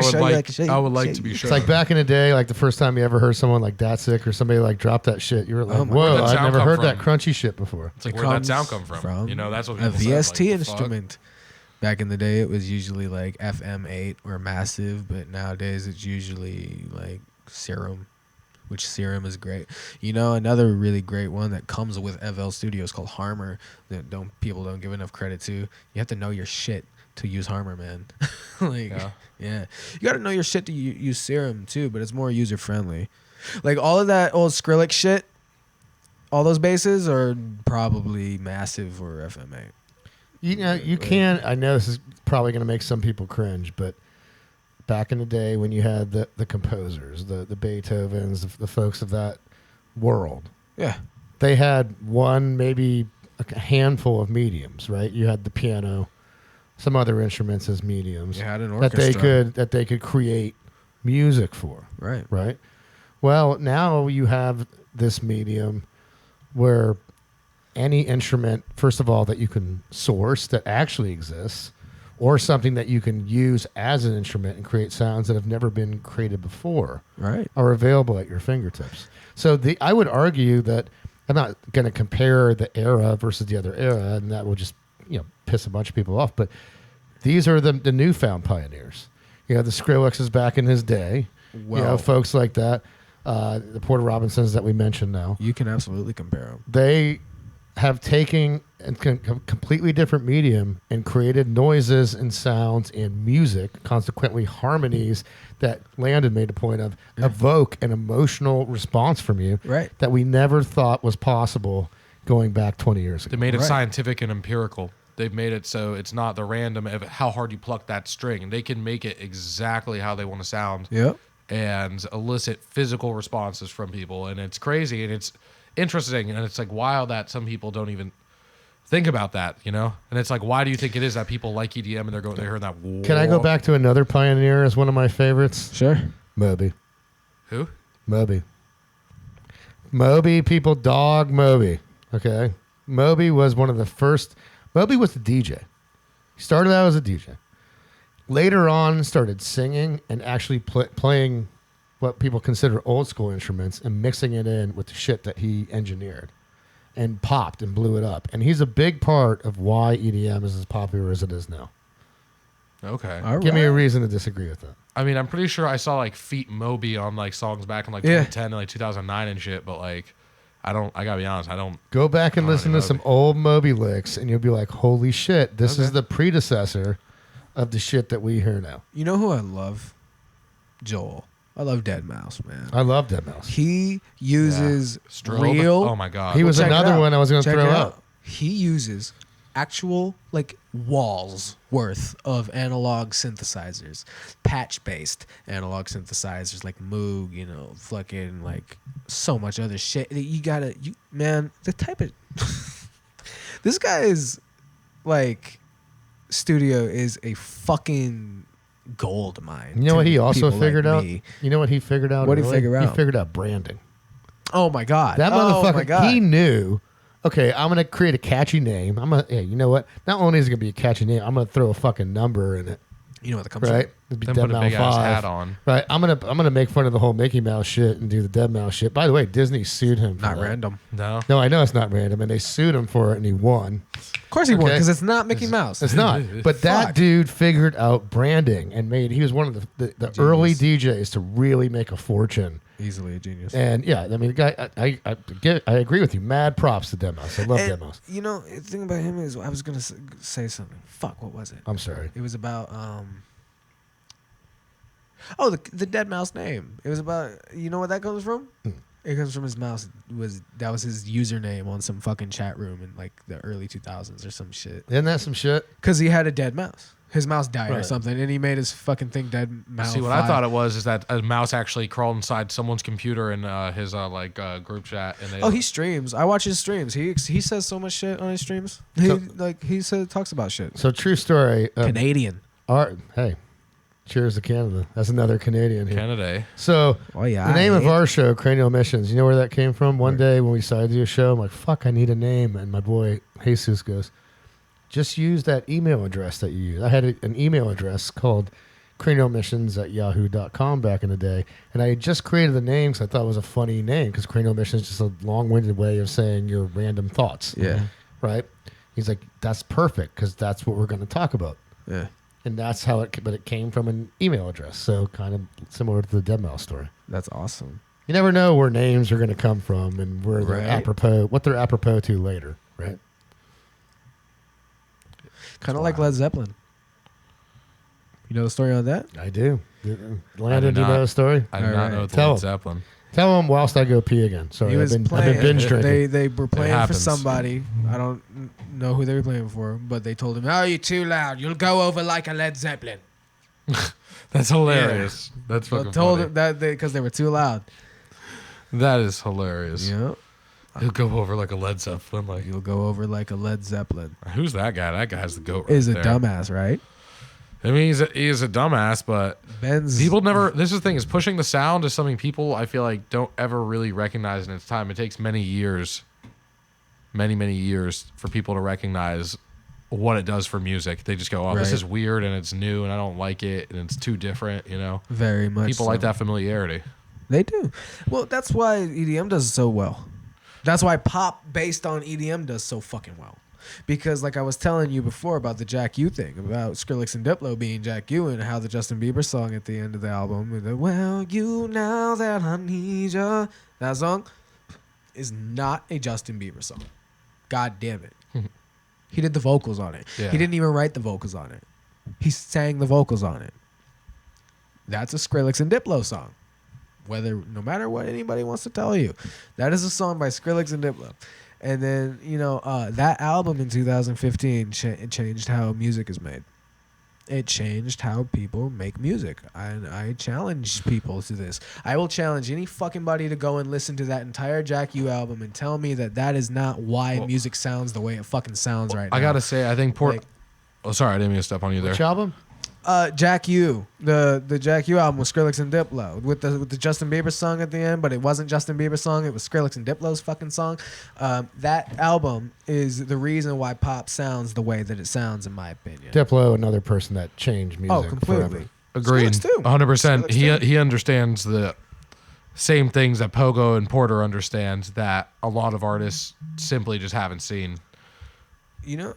would like to be shown. It's like back in the day, like the first time you ever heard someone like Datsik or somebody like drop that shit, you were like, "Whoa, I've never heard that crunchy shit before." It's like where'd that sound come from? You know, that's what a people VST say, like, instrument. Back in the day, it was usually like FM8 or Massive, but nowadays it's usually like Serum. Which Serum is great. You know, another really great one that comes with FL Studio is called Harmor that people don't give enough credit to. You have to know your shit to use Harmor, man. Yeah. You got to know your shit to use Serum too, but it's more user friendly. Like all of that old Skrillex shit, all those basses are probably Massive or FM8. You know, you can. I know this is probably going to make some people cringe, but back in the day when you had the composers, the Beethovens, the folks of that world. Yeah. They had maybe a handful of mediums, right? You had the piano, some other instruments as mediums. You had an orchestra. That they could create music for. Right. Right? Well, now you have this medium where any instrument, first of all, that you can source that actually exists, or something that you can use as an instrument and create sounds that have never been created before, are available at your fingertips. So I would argue that I'm not going to compare the era versus the other era, and that will just piss a bunch of people off. But these are the newfound pioneers. The Skrillex is back in his day. Folks like that, the Porter Robinsons that we mentioned now. You can absolutely compare them. They have taken a completely different medium and created noises and sounds and music, consequently harmonies that Landon made a point of, evoke an emotional response from you that we never thought was possible going back 20 years ago. They made it scientific and empirical. They've made it so it's not the random of how hard you pluck that string. And they can make it exactly how they want to sound and elicit physical responses from people. And it's crazy and it's interesting, and it's like wild that some people don't even think about that, and it's like, why do you think it is that people like EDM and they're hearing that? Can I go back to another pioneer as one of my favorites? Sure. Moby. Who? Moby. People dog Moby. Okay. Moby was one of the first. Moby was a DJ. He started out as a DJ. Later on, started singing and actually playing what people consider old school instruments and mixing it in with the shit that he engineered and popped and blew it up. And he's a big part of why EDM is as popular as it is now. Okay. Give me a reason to disagree with that. I mean, I'm pretty sure I saw like Feet Moby on like songs back in like 2010 and like 2009 and shit, but like I gotta be honest, I don't. Go back and listen to some old Moby licks and you'll be like, holy shit, this is the predecessor of the shit that we hear now. You know who I love? Joel. I love Deadmau5, man. I love Deadmau5. He uses real. Oh my god. He was another one I was going to throw out. He uses actual like walls worth of analog synthesizers, patch-based analog synthesizers like Moog, fucking like so much other shit. Man, the type of this guy's like studio is a fucking gold mine. You know what he also figured out? You know what he figured out? What did he figure out? He figured out branding. Oh my god. That motherfucker, he knew okay, I'm gonna create a catchy name. Hey, you know what? Not only is it gonna be a catchy name, I'm gonna throw a fucking number in it. You know what that comes Right? from? It'd be Then Dead put a Mouse big ass 5. hat on. Right. I'm gonna make fun of the whole Mickey Mouse shit and do the Dead Mouse shit. By the way, Disney sued him for Not that. random. No. No, I know it's not random, and they sued him for it, and he won. Of course he won, Okay. because it's not Mickey Mouse. It's not. But that Fuck. dude figured out branding and he was one of the early DJs to really make a fortune. Easily a genius. And yeah, I mean, the guy, I agree with you. Mad props to Dead Mouse. I love Dead Mouse. You know, the thing about him is, I was gonna say something. Fuck, what was it? I'm sorry. It was about the Dead Mouse name. It was about, you know where that comes from? It comes from his mouse. That was his username on some fucking chat room in like the early 2000s or some shit. Isn't that some shit? Because he had a dead mouse. His mouse died or Right. something, and he made his fucking thing Dead Mouse. See, what I thought it was is that a mouse actually crawled inside someone's computer in his group chat. And they, Oh, he streams. I watch his streams. He says so much shit on his streams. He talks about shit. So true story. Canadian. Hey, cheers to Canada. That's another Canadian here. Canada. So Oh yeah. the name of our show, Cranial Missions, you know where that came from? One day when we decided to do a show, I'm like, fuck, I need a name. And my boy Jesus goes, just use that email address that you use. I had an email address called cranialmissions@yahoo.com back in the day. And I had just created the name because I thought it was a funny name because Cranial Missions is just a long-winded way of saying your random thoughts. Yeah. Right? He's like, that's perfect because that's what we're going to talk about. Yeah. And that's how it came from an email address. So kind of similar to the Dead Mouse story. That's awesome. You never know where names are going to come from and where they're Right. what they're apropos to later, right? Kind of like Led Zeppelin. You know the story on that? I do. Landon, do you not. know the story? I do All not right. know the Tell Led him. Zeppelin. Tell him whilst I go pee again. Sorry, He was I've playing. been binge drinking. They were playing for happens. somebody. I don't know who they were playing for, but they told him, "Oh, you're too loud. You'll go over like a Led Zeppelin." That's hilarious. That's So fucking told funny. him that because they were too loud. That is hilarious. Yeah. He'll go over like a Led Zeppelin. Like, You'll go over like a Led Zeppelin. who's that guy? That guy's the goat right Is a there. dumbass, right? I mean, he's a dumbass, but Ben's people never. This is the thing: is pushing the sound is something people I feel like don't ever really recognize in its time. It takes many years, many years for people to recognize what it does for music. They just go, "Oh, this Right. is weird and it's new and I don't like it and it's too different." You know, very much. people like that familiarity. They do. Well, that's why EDM does so well. That's why pop based on EDM does so fucking well. Because like I was telling you before about the Jack U thing, about Skrillex and Diplo being Jack U, and how the Justin Bieber song at the end of the album, the "Well, you now that I need ya," that song is not a Justin Bieber song. God damn it. He did the vocals on it. Yeah. He didn't even write the vocals on it. He sang the vocals on it. That's a Skrillex and Diplo song. No matter what anybody wants to tell you, that is a song by Skrillex and Diplo. And then, that album in 2015 changed how music is made. It changed how people make music. I challenge people to this. I will challenge any fucking body to go and listen to that entire Jack U album and tell me that is not why music sounds the way it fucking sounds right now. I gotta say, I think Like- oh, sorry, I didn't mean to step on you there. Which album? Jack U, the Jack U album with Skrillex and Diplo with the Justin Bieber song at the end, but it wasn't Justin Bieber's song. It was Skrillex and Diplo's fucking song. That album is the reason why pop sounds the way that it sounds, in my opinion. Diplo, another person that changed music. Oh, completely. Forever. Agreed. Skrillex too. 100%. Skrillex too. He understands the same things that Pogo and Porter understands that a lot of artists simply just haven't seen.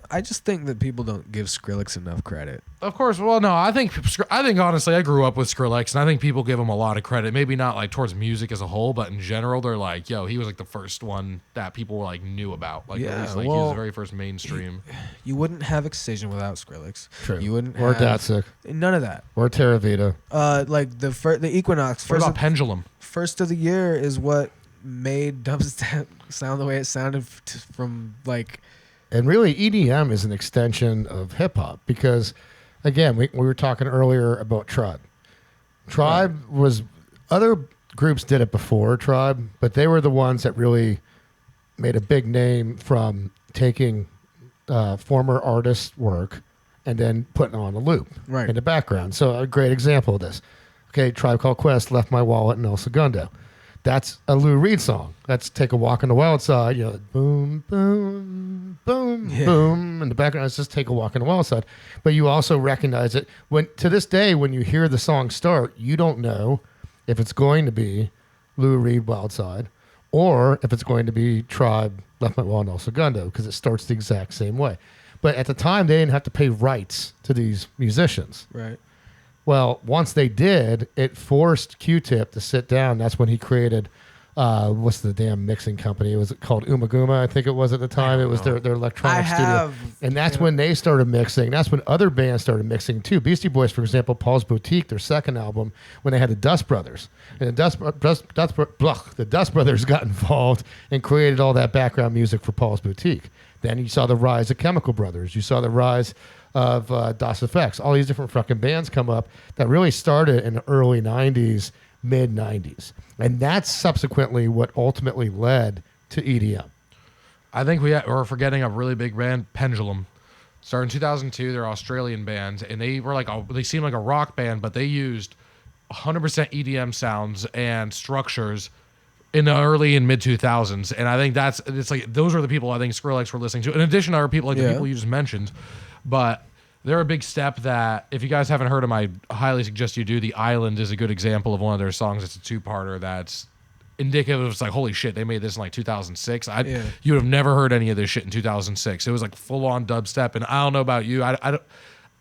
I just think that people don't give Skrillex enough credit. Of course. Well, no, I think honestly, I grew up with Skrillex, and I think people give him a lot of credit. Maybe not like towards music as a whole, but in general, they're like, "Yo, he was like the first one that people were like knew about." Like, Yeah, at least, like he well, was the very first mainstream. You wouldn't have Excision without Skrillex. True. You wouldn't Or have Datsuk. none of that. Or Terravita. Like the Equinox What first about Pendulum? first of the year is what made dubstep sound the way it sounded from like. And really, EDM is an extension of hip hop because, again, we were talking earlier about Tribe. Tribe was, other groups did it before Tribe, but they were the ones that really made a big name from taking former artists' work and then putting on a loop Right. in the background. So a great example of this. Okay, Tribe Called Quest, Left My Wallet, and El Segundo. That's a Lou Reed song. That's Take a Walk on the Wild Side. You know, boom, boom, boom, boom. In the background, it's just Take a Walk on the Wild Side. But you also recognize it. To this day, when you hear the song start, you don't know if it's going to be Lou Reed Wild Side or if it's going to be Tribe, Left My Wild and El Segundo, because it starts the exact same way. But at the time, they didn't have to pay rights to these musicians. Right. Well, once they did, it forced Q-Tip to sit down. That's when he created, what's the damn mixing company? It was called Umaguma, I think it was at the time. It was their electronic studio. And that's when they started mixing. That's when other bands started mixing too. Beastie Boys, for example, Paul's Boutique, their second album, when they had the Dust Brothers. And the Dust Brothers got involved and created all that background music for Paul's Boutique. Then you saw the rise of Chemical Brothers. You saw the rise of Das Effects. All these different fucking bands come up that really started in the early 90s, mid 90s. And that's subsequently what ultimately led to EDM. I think we're forgetting a really big band, Pendulum. Started in 2002, they're Australian bands, and they seemed like a rock band, but they used 100% EDM sounds and structures in the early and mid 2000s. And I think those are the people I think Skrillex were listening to. In addition to other people like the people you just mentioned. But they're a big step that, if you guys haven't heard them, I highly suggest you do. The Island is a good example of one of their songs. It's a two-parter that's indicative of, it's like, holy shit, they made this in like 2006. You would have never heard any of this shit in 2006. It was like full-on dubstep, and I don't know about you.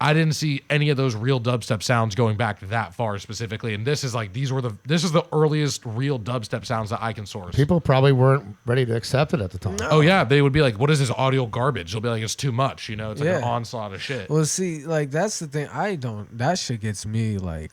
I didn't see any of those real dubstep sounds going back that far specifically. And this is the earliest real dubstep sounds that I can source. People probably weren't ready to accept it at the time. No. Oh yeah, they would be like, "What is this audio garbage?" They'll be like, "It's too much," you know. It's like an onslaught of shit. Well, see, like that's the thing. That shit gets me like.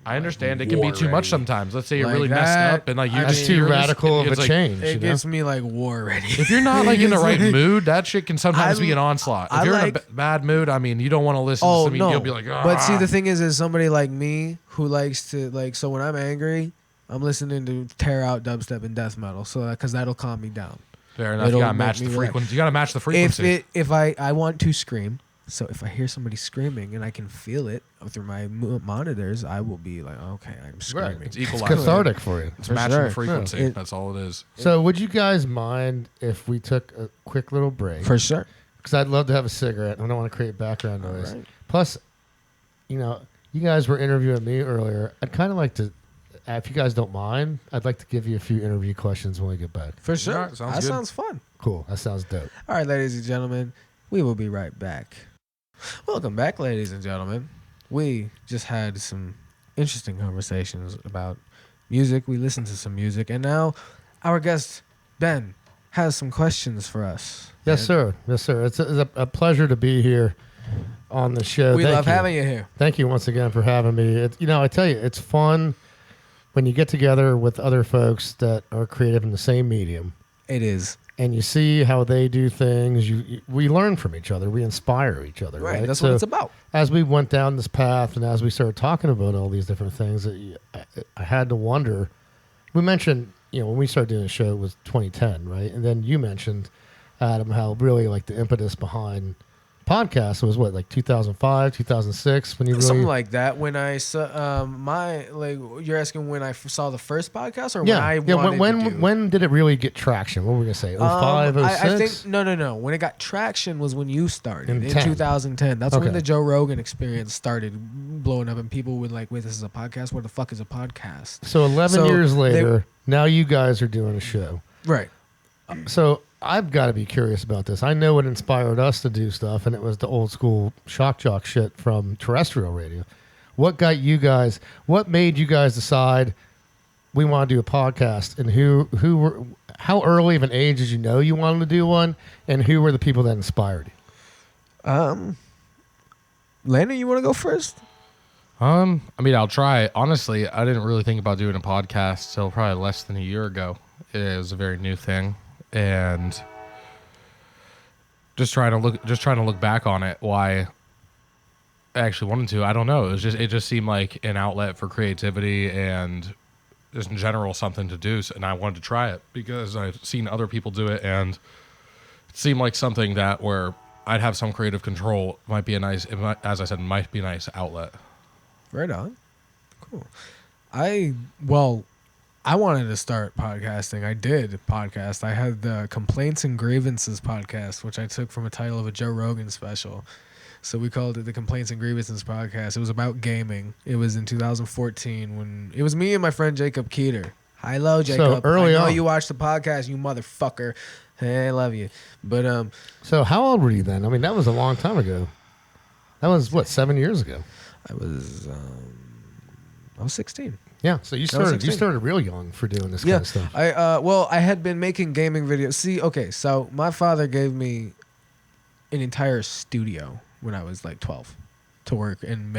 I understand it can be too much sometimes. Let's say you're really messed up and like you just too radical of a change. It gets me like war ready. If you're not like in the right mood, that shit can sometimes be an onslaught. If you're in a bad mood, I mean, you don't want to listen to something. You'll be like, ah. But see, the thing is somebody like me who likes to like. So when I'm angry, I'm listening to tear out dubstep and death metal. So because that'll calm me down. Fair enough. You gotta match the frequency. You gotta match the frequency. If I want to scream. So if I hear somebody screaming and I can feel it through my monitors, I will be like, okay, I'm screaming. Right. It's cathartic for you. It's matching the frequency. That's all it is. So would you guys mind if we took a quick little break? For sure. Because I'd love to have a cigarette. I don't want to create background noise. Right. Plus, you guys were interviewing me earlier. I'd kind of like to, if you guys don't mind, I'd like to give you a few interview questions when we get back. For sure. Yeah, that sounds fun. Cool. That sounds dope. All right, ladies and gentlemen, we will be right back. Welcome back, ladies and gentlemen. We just had some interesting conversations about music. We listened to some music, and now our guest, Ben, has some questions for us. Yes, sir. Yes, sir. It's a pleasure to be here on the show. We love having you here. Thank you once again for having me. I tell you, it's fun when you get together with other folks that are creative in the same medium. It is. And you see how they do things. We learn from each other. We inspire each other. Right. That's what it's about. As we went down this path and as we started talking about all these different things, I had to wonder. We mentioned, when we started doing the show, it was 2010, right? And then you mentioned, Adam, how really like the impetus behind podcast was what, like 2005, 2006 when you really... Something like that. When I saw you're asking when I saw the first podcast or when I wanted when did it really get traction? What were we gonna say? 05, 06? I think no. When it got traction was when you started in 2010. That's when the Joe Rogan experience started blowing up, and people would like, "Wait, this is a podcast? What the fuck is a podcast?" So 11 years later, now you guys are doing a show, right? So I've got to be curious about this. I know what inspired us to do stuff, and it was the old school shock jock shit from terrestrial radio. What made you guys decide we want to do a podcast, and how early of an age did you wanted to do one, and who were the people that inspired you? Landon, you want to go first? I'll try. Honestly, I didn't really think about doing a podcast till probably less than a year ago. It was a very new thing. And just trying to look back on it, why I actually wanted to, I don't know. It just seemed like an outlet for creativity and just in general something to do. And I wanted to try it because I've seen other people do it, and it seemed like something that where I'd have some creative control might be a nice outlet. Right on. Cool. I wanted to start podcasting. I did podcast. I had the Complaints and Grievances podcast, which I took from a title of a Joe Rogan special. So we called it the Complaints and Grievances podcast. It was about gaming. It was in 2014 when it was me and my friend Jacob Keeter. Hello, Jacob. early I know on. you watched the podcast, you motherfucker. Hey, I love you. But So how old were you then? I mean, that was a long time ago. That was what, 7 years ago? I was 16. Yeah. So you was started 16. real young for doing this kind of stuff. I had been making gaming videos. See, okay, so my father gave me an entire studio when I was like 12 to work and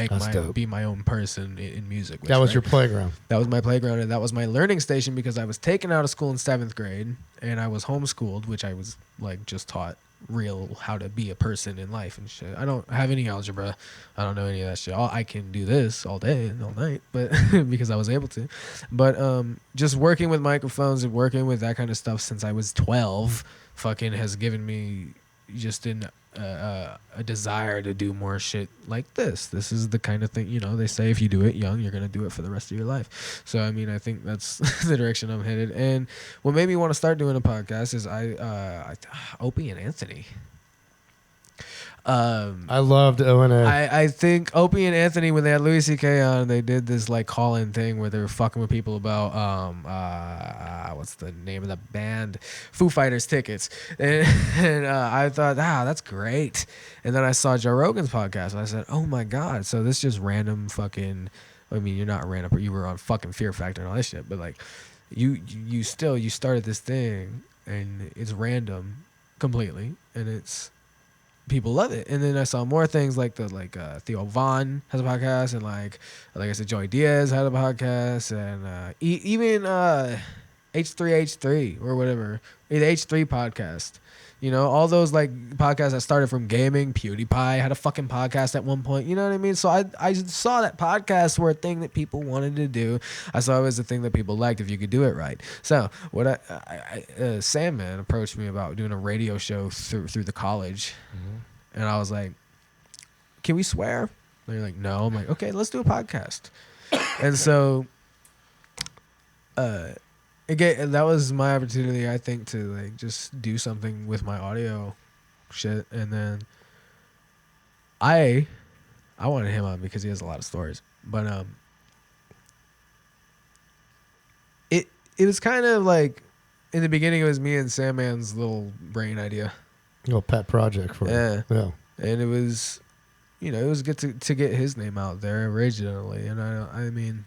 be my own person in music. That was your playground. That was my playground, and that was my learning station because I was taken out of school in 7th grade and I was homeschooled, which I was like just taught how to be a person in life and shit. I don't have any algebra. I don't know any of that shit. I can do this all day and all night, but because I was able to. But just working with microphones and working with that kind of stuff since I was 12 fucking has given me just a desire to do more shit like this. This is the kind of thing, they say if you do it young, you're going to do it for the rest of your life. So, I mean, I think that's the direction I'm headed. And what made me want to start doing a podcast is Opie and Anthony. I loved O&A. I think Opie and Anthony, when they had Louis C.K. on, they did this like call-in thing where they were fucking with people about what's the name of the band? Foo Fighters tickets, and I thought, that's great. And then I saw Joe Rogan's podcast, and I said, oh my god, so this just random fucking. I mean, you're not random, but you were on fucking Fear Factor and all this shit, but like, you started this thing, and it's random completely, and it's. People love it. And then I saw more things like Theo Von has a podcast, and like I said, Joey Diaz had a podcast, and even H3H3 or whatever, the H3 podcast. All those like podcasts that started from gaming. PewDiePie had a fucking podcast at one point. You know what I mean? So I saw that podcasts were a thing that people wanted to do. I saw it was a thing that people liked if you could do it right. So what Sandman approached me about doing a radio show through the college, and I was like, "Can we swear?" They're like, "No." I'm like, "Okay, let's do a podcast." And so, again, that was my opportunity, I think, to like just do something with my audio shit. And then I wanted him on because he has a lot of stories. But it was kind of like in the beginning it was me and Sandman's little brain idea. Little pet project for Yeah. Yeah. And it was it was good to get his name out there originally. And I mean,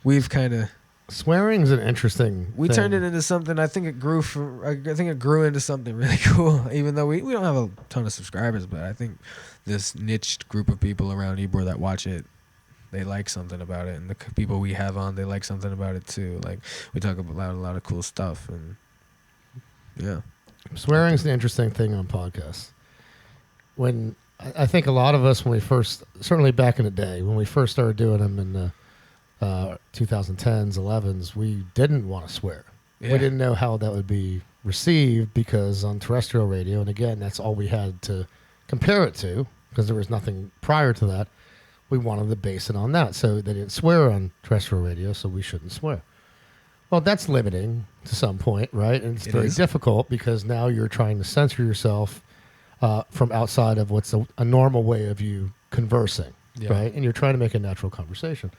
we've kind of Swearing's an interesting we thing. turned it into something. I think it grew into something really cool. Even though we don't have a ton of subscribers, but I think this niche group of people around Ybor that watch it, they like something about it, and the people we have on, they like something about it too. Like we talk about a lot of cool stuff, and yeah, Swearing's an interesting thing on podcasts. When I think a lot of us, when we first, certainly back in the day, when we first started doing them in the 2010s, 11s, we didn't want to swear. Yeah. We didn't know how that would be received because on terrestrial radio, and again, that's all we had to compare it to because there was nothing prior to that. We wanted to base it on that. So they didn't swear on terrestrial radio, so we shouldn't swear. Well, that's limiting to some point, right? And it's very difficult because now you're trying to censor yourself from outside of what's a normal way of you conversing, right? And you're trying to make a natural conversation.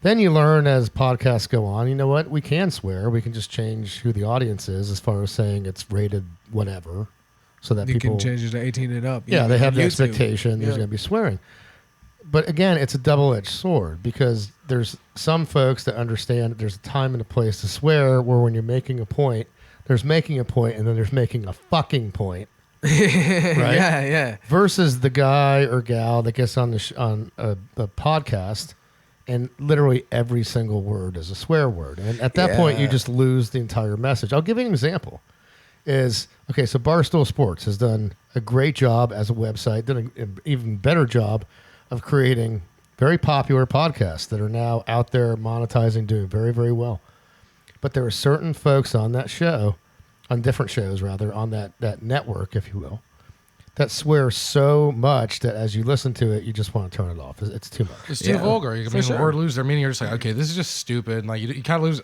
Then you learn as podcasts go on, you know what? We can swear. We can just change who the audience is as far as saying it's rated whatever so that you people can change it to 18 and up. Yeah, they have the YouTube. expectation there's going to be swearing. But again, it's a double-edged sword because there's some folks that understand that there's a time and a place to swear where when you're making a point, there's making a point and then there's making a fucking point. Right? Yeah. Versus the guy or gal that gets on on a podcast and literally every single word is a swear word. And at that point, you just lose the entire message. I'll give you an example. So Barstool Sports has done a great job as a website, done an even better job of creating very popular podcasts that are now out there monetizing, doing very, very well. But there are certain folks on that show, on different shows rather, on that network, if you will, that swear so much that as you listen to it, you just want to turn it off. It's too much. It's too vulgar. I mean, sure. the word lose their meaning. You're just like, okay, this is just stupid. And like you kind of lose.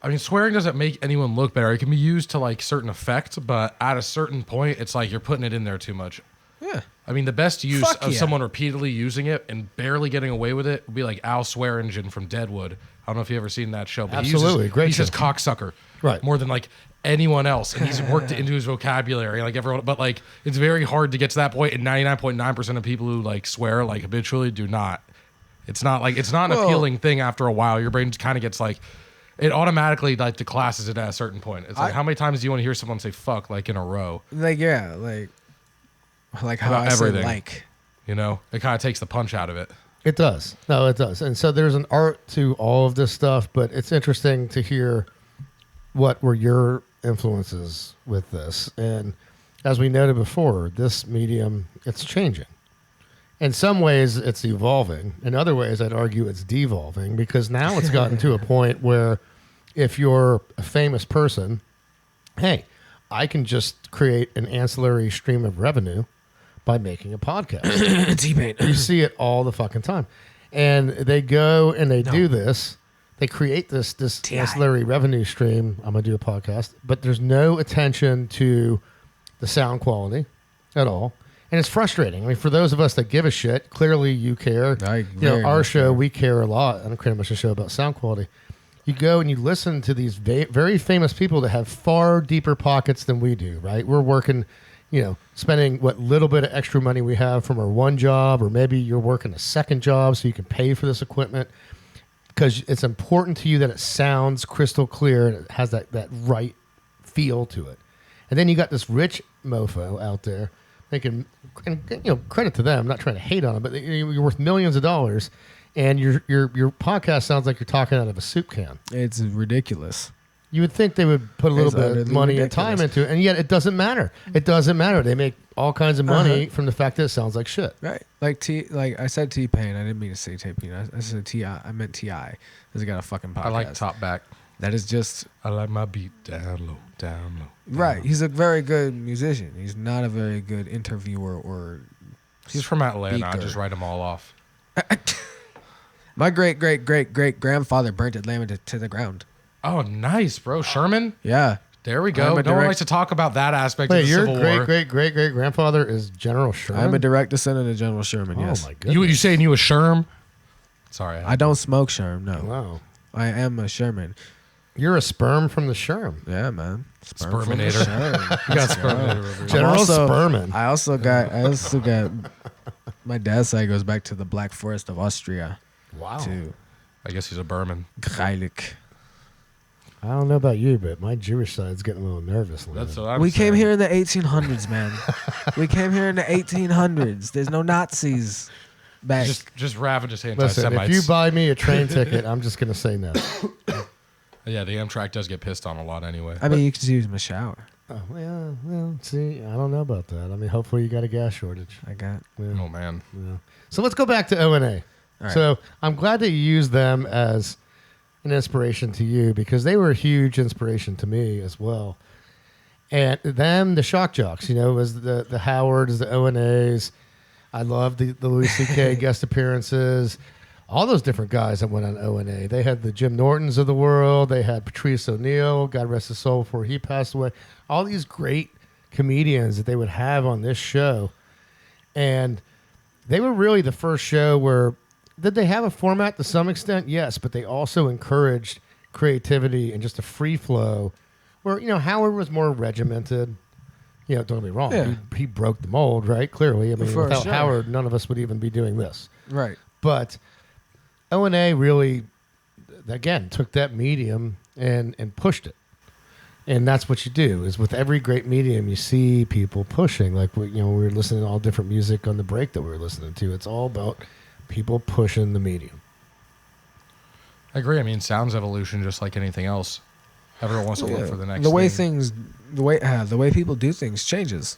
I mean, swearing doesn't make anyone look better. It can be used to like certain effect, but at a certain point, it's like you're putting it in there too much. Yeah. I mean, the best use Fuck of yeah. someone repeatedly using it and barely getting away with it would be like Al Swearingen from Deadwood. I don't know if you've ever seen that show, but Absolutely, great he says show. cocksucker Right. more than like anyone else, and he's worked it into his vocabulary like everyone. But like, it's very hard to get to that point, and 99.9% of people who like swear like habitually do not. It's not an appealing thing after a while. Your brain kind of gets like, it automatically like declasses it at a certain point. It's like, how many times do you want to hear someone say fuck like in a row? Like, yeah, like how About I everything. say like. You know, it kind of takes the punch out of it. It does. No, it does. And so there's an art to all of this stuff, but it's interesting to hear what were your influences with this. And as we noted before, this medium, it's changing. In some ways, it's evolving. In other ways, I'd argue it's devolving because now it's gotten to a point where if you're a famous person, hey, I can just create an ancillary stream of revenue by making a podcast. T-Pain. You see it all the fucking time. And they go and they do this. They create this ancillary revenue stream. I'm going to do a podcast. But there's no attention to the sound quality at all. And it's frustrating. I mean, for those of us that give a shit, clearly you care. Our show, we care a lot. I don't care much a show about sound quality. You go and you listen to these very famous people that have far deeper pockets than we do, right? We're working, spending what little bit of extra money we have from our one job, or maybe you're working a second job so you can pay for this equipment because it's important to you that it sounds crystal clear and it has that right feel to it. And then you got this rich mofo out there making, and credit to them, I'm not trying to hate on them, but you're worth millions of dollars, and your podcast sounds like you're talking out of a soup can. It's ridiculous. You would think they would put a little It's bit of utterly money ridiculous. and time into it, and yet it doesn't matter. It doesn't matter. They make all kinds of money from the fact that it sounds like shit. Right. Like I said T-Pain. I didn't mean to say T-Pain. I said T.I. I meant T.I. Because he got a fucking podcast. I like top back. That is just... I like my beat down low, down low. Right. He's a very good musician. He's not a very good interviewer or... He's from Atlanta. I speaker. just write them all off. My great-great-great-great-grandfather burnt Atlanta to the ground. Oh, nice, bro. Sherman? Yeah. There we go. No one likes to talk about that aspect Wait, of the your Civil War. great-great-great-grandfather is General Sherman? I'm a direct descendant of General Sherman, Oh, yes. my goodness. You saying you a Sherm? Sorry. I don't smoke Sherm, no. Wow. I am a Sherman. You're a sperm from the Sherm. Yeah, man. Sperm from the Sperminator. Sherm. You got Sperminator over here. General Sperman. I also got my dad's side goes back to the Black Forest of Austria Wow. too. I guess he's a Berman. Heilig. I don't know about you, but my Jewish side's getting a little nervous. That's what I'm We came saying. here in the 1800s, man. We came here in the 1800s. There's no Nazis back. Just ravagous Listen, anti-Semites. if you buy me a train ticket, I'm just going to say no. Yeah, the Amtrak does get pissed on a lot anyway. I mean, you could use my shower. Oh, well, see, I don't know about that. I mean, hopefully you got a gas shortage. I got. Yeah, Oh, man. yeah. So let's go back to O&A. All right. So I'm glad that you used them as an inspiration to you because they were a huge inspiration to me as well. And them, the shock jocks, was the Howards, the O&As. I loved the Louis C.K. guest appearances. All those different guys that went on O&A. They had the Jim Nortons of the world. They had Patrice O'Neill, God rest his soul, before he passed away. All these great comedians that they would have on this show. And they were really the first show where, did they have a format to some extent? Yes, but they also encouraged creativity and just a free flow where, Howard was more regimented. Don't get me wrong. Yeah. He broke the mold, right? Clearly. I mean, For without sure. Howard, none of us would even be doing this. Right. But O&A really, again, took that medium and pushed it. And that's what you do, is with every great medium, you see people pushing. Like, we were listening to all different music on the break that we were listening to. It's all about people pushing the medium. I agree. I mean, sounds evolution just like anything else. Everyone wants to look for the next The way thing. the way people do things changes.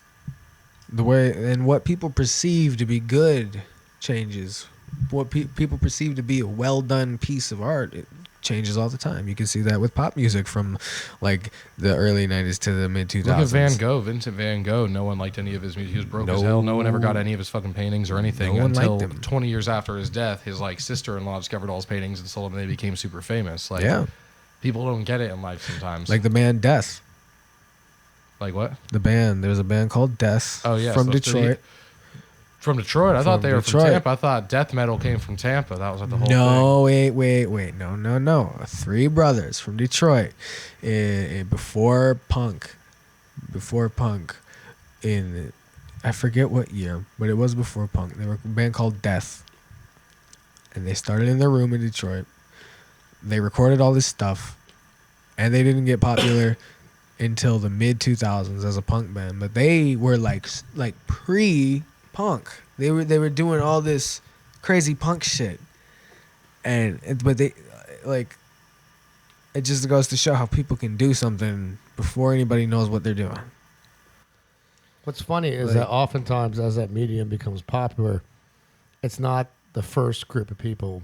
The way and what people perceive to be good changes. What people perceive to be a well done piece of art, it changes all the time. You can see that with pop music from like the early 90s to the mid 2000s. Look at Van Gogh, Vincent Van Gogh. No one liked any of his music. He was broke as hell. No one ever got any of his fucking paintings or anything No one until liked him. 20 years after his death. His like sister-in-law discovered all his paintings and sold them, and they became super famous. Like, Yeah. people don't get it in life sometimes. Like the band Death. Like what? The band. There's a band called Death. Oh yeah, From so Detroit. From Detroit? I thought they were from Detroit. Tampa. I thought death metal came from Tampa. That was like the whole No, wait. No. 3 brothers from Detroit. Before punk. In, I forget what year, but it was before punk. They were a band called Death. And they started in their room in Detroit. They recorded all this stuff. And they didn't get popular until the mid 2000s as a punk band. But they were like pre-punk. They were doing all this crazy punk shit. But they like, it just goes to show how people can do something before anybody knows what they're doing. What's funny is Like- that oftentimes as that medium becomes popular, it's not the first group of people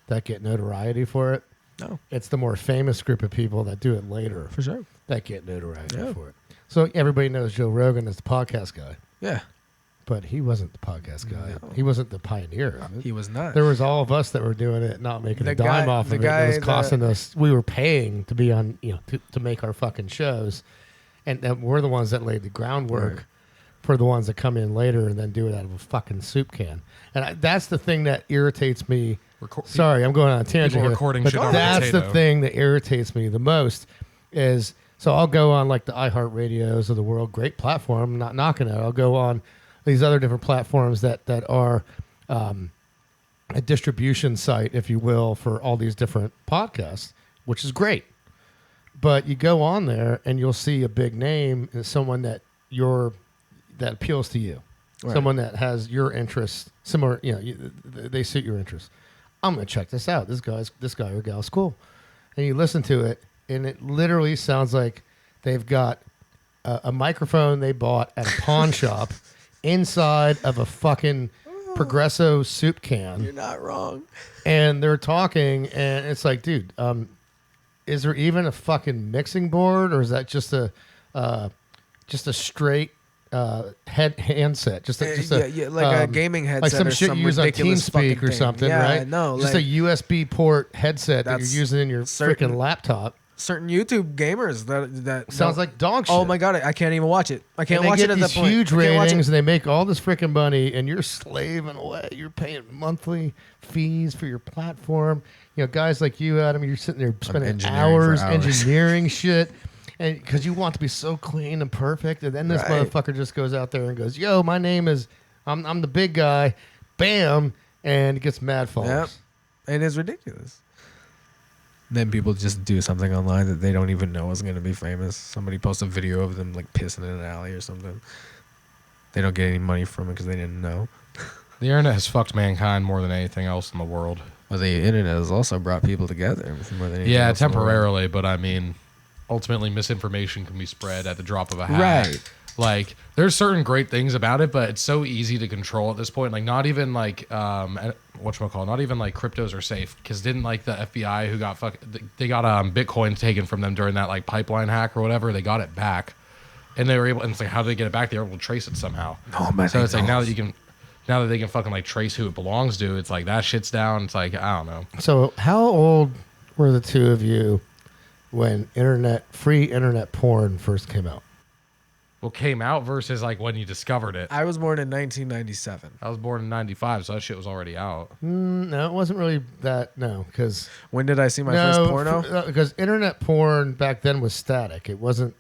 that get notoriety for it. No, It's the more famous group of people that do it later for sure. that get notoriety Yeah. for it. So everybody knows Joe Rogan as the podcast guy, Yeah, but he wasn't the podcast guy. No. He wasn't the pioneer of it. he was not. There was all of us that were doing it, not making The a dime guy- off the of it. It guy was that- costing us. We were paying to be on, to make our fucking shows, and we're the ones that laid the groundwork Right. for the ones that come in later and then do it out of a fucking soup can. And that's the thing that irritates me. Sorry, I'm going on a tangent People here, recording but shit on a that's the potato. thing that irritates me the most. Is so I'll go on like the iHeartRadios of the world, great platform, I'm not knocking it. I'll go on these other different platforms that are a distribution site, if you will, for all these different podcasts, which is great. But you go on there and you'll see a big name and someone that appeals to you, Right. someone that has your interests, similar. They suit your interests. I'm gonna check this out. This guy or gal's cool, and you listen to it, and it literally sounds like they've got a microphone they bought at a pawn shop inside of a fucking Progresso soup can. You're not wrong. And they're talking, and it's like, dude, is there even a fucking mixing board, or is that just a straight handset? Just a like a gaming headset, like some or shit some you use on ridiculous fucking TeamSpeak or thing. something, Yeah, right? No, just like a USB port headset that That's you're using in your certain- freaking laptop. certain YouTube gamers that Sounds don't- like dog shit. Oh my god, I can't even watch it. I can't And they watch get it at these that point. huge I can't watch ratings, it. and they make all this freaking money, and you're slaving away. You're paying monthly fees for your platform. Guys like you, Adam, you're sitting there spending engineering hours for hours. engineering shit, and because you want to be so clean and perfect, and then this Right. motherfucker just goes out there and goes, "Yo, my name is I'm the big guy," bam, and it gets mad followers. Yep. It is ridiculous. Then people just do something online that they don't even know is going to be famous. Somebody posts a video of them like pissing in an alley or something. They don't get any money from it because they didn't know. The internet has fucked mankind more than anything else in the world. Well, the internet has also brought people together more than anything Yeah, else in the world. temporarily, but I mean, ultimately misinformation can be spread at the drop of a hat. Right. Like, there's certain great things about it, but it's so easy to control at this point. Like, not even like whatchamacallit, not even like cryptos are safe, because didn't like the FBI who got they got Bitcoin taken from them during that like pipeline hack or whatever. They got it back, and they were able. And it's like, how did they get it back? They were able to trace it somehow. Nobody So it's like now knows. that they can fucking like trace who it belongs to, it's like that shit's down. It's like, I don't know. So, how old were the two of you when free internet porn first came out? What came out versus like when you discovered it. I was born in 1997. I was born in '95, so that shit was already out. No, it wasn't really that. No, because When did I see my first porno? Because internet porn back then was static. It wasn't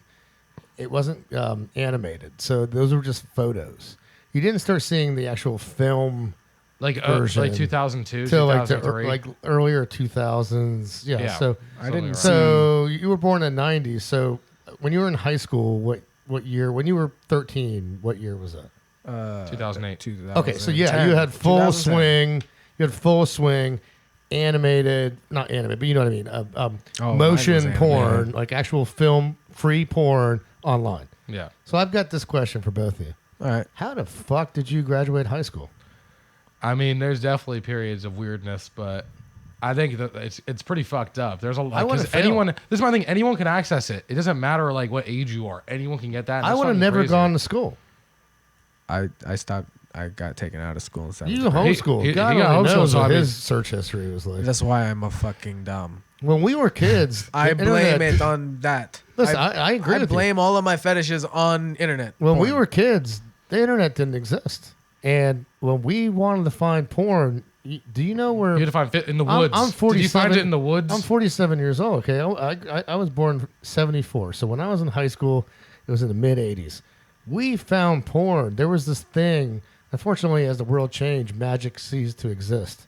animated. So those were just photos. You didn't start seeing the actual film Like version like 2002, till like 2003. like earlier 2000s. Yeah. Yeah. So I didn't Right. so you were born in the 90s. So when you were in high school, what year? When you were 13, what year was that? 2008. 2010. Okay, so yeah, you had full 2010. swing. You had full swing, animated, not animated, but you know what I mean. mine was Motion animated. porn, like actual film, free porn online. Yeah. So I've got this question for both of you. All right. How the fuck did you graduate high school? I mean, there's definitely periods of weirdness, but I think that it's pretty fucked up. There's a lot would've because anyone. This is my thing. Anyone can access it. It doesn't matter like what age you are. Anyone can get that. I would have never gone to school. I stopped. I got taken out of school in 7th You grade. homeschooled. he God got only homeschooled, knows so what I mean- his search history was like. That's why I'm a fucking dumb. When we were kids, I the blame internet- it on that. Listen, I agree I with you. blame all of my fetishes on internet. When porn. we were kids, the internet didn't exist. And when we wanted to find porn, do you know where... You had to find fit in the woods. I'm 47. Did you find it in the woods? I'm 47 years old, okay? I was born 74. So when I was in high school, it was in the mid-'80s. We found porn. There was this thing. Unfortunately, as the world changed, magic ceased to exist.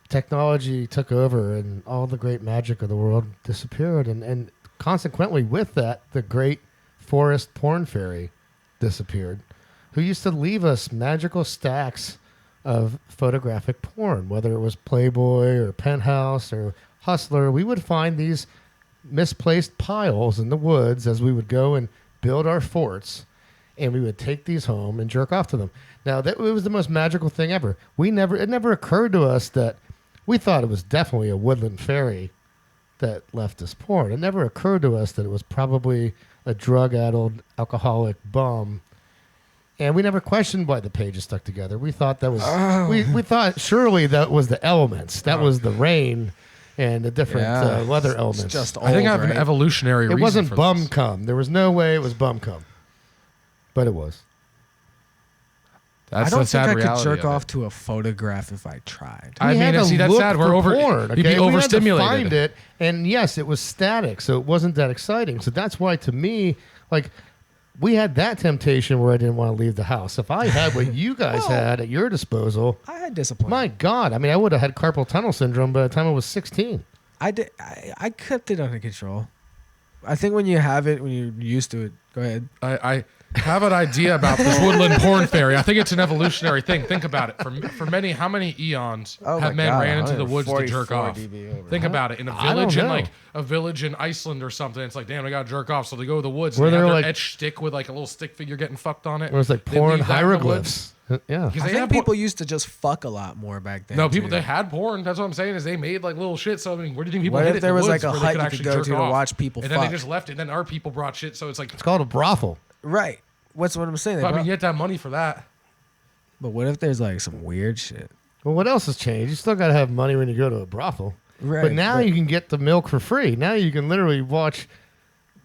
Technology took over, and all the great magic of the world disappeared. And consequently, with that, the great forest porn fairy disappeared, who used to leave us magical stacks of photographic porn, whether it was Playboy or Penthouse or Hustler. We would find these misplaced piles in the woods as we would go and build our forts, and we would take these home and jerk off to them. Now, it was the most magical thing ever. It never occurred to us that we thought it was definitely a woodland fairy that left us porn. It never occurred to us that it was probably a drug-addled alcoholic bum. And we never questioned why the pages stuck together. We thought that was we thought surely that was the elements. That was the rain and the different weather elements. It's just old, I think I have an right? evolutionary reason It wasn't for bum this. cum. There was no way it was bum cum. But it was. That's I don't the sad think I could reality jerk of off it. to a photograph if I tried. I We had mean, to see, that's look sad. We're for over. porn, You'd be okay? We had to overstimulated. find it, and yes, it was static, so it wasn't that exciting. So that's why, to me, like, we had that temptation where I didn't want to leave the house. If I had what you guys had at your disposal, I had discipline. my God, I mean, I would have had carpal tunnel syndrome by the time I was 16. I did. I kept it under control. I think when you have it, when you're used to it, go ahead. I have an idea about this woodland porn fairy. I think it's an evolutionary thing. Think about it. For many, how many eons have men ran into the woods to jerk off? Think about it. In a I don't village, in know. like a village in Iceland or something, it's like, damn, I got to jerk off. So they go to the woods Were and they there, have their like- etched stick with like a little stick figure getting fucked on it. It was like They porn leave that in the woods. hieroglyphs. Yeah. Because I they think had people used to just fuck a lot more back then. No, people too. they had porn. That's what I'm saying. Is they made like little shit. So I mean, where do you think people What hid if it? there In the was, like, woods a where they hut could you actually could go jerk to off? watch people And then fuck? they just left it. And then our people brought shit. So it's like, It's called a brothel. Right. What's what I'm saying? I mean, you have to have money for that. But what if there's like some weird shit? Well, what else has changed? You still got to have money when you go to a brothel. Right. But now you can get the milk for free. Now you can literally watch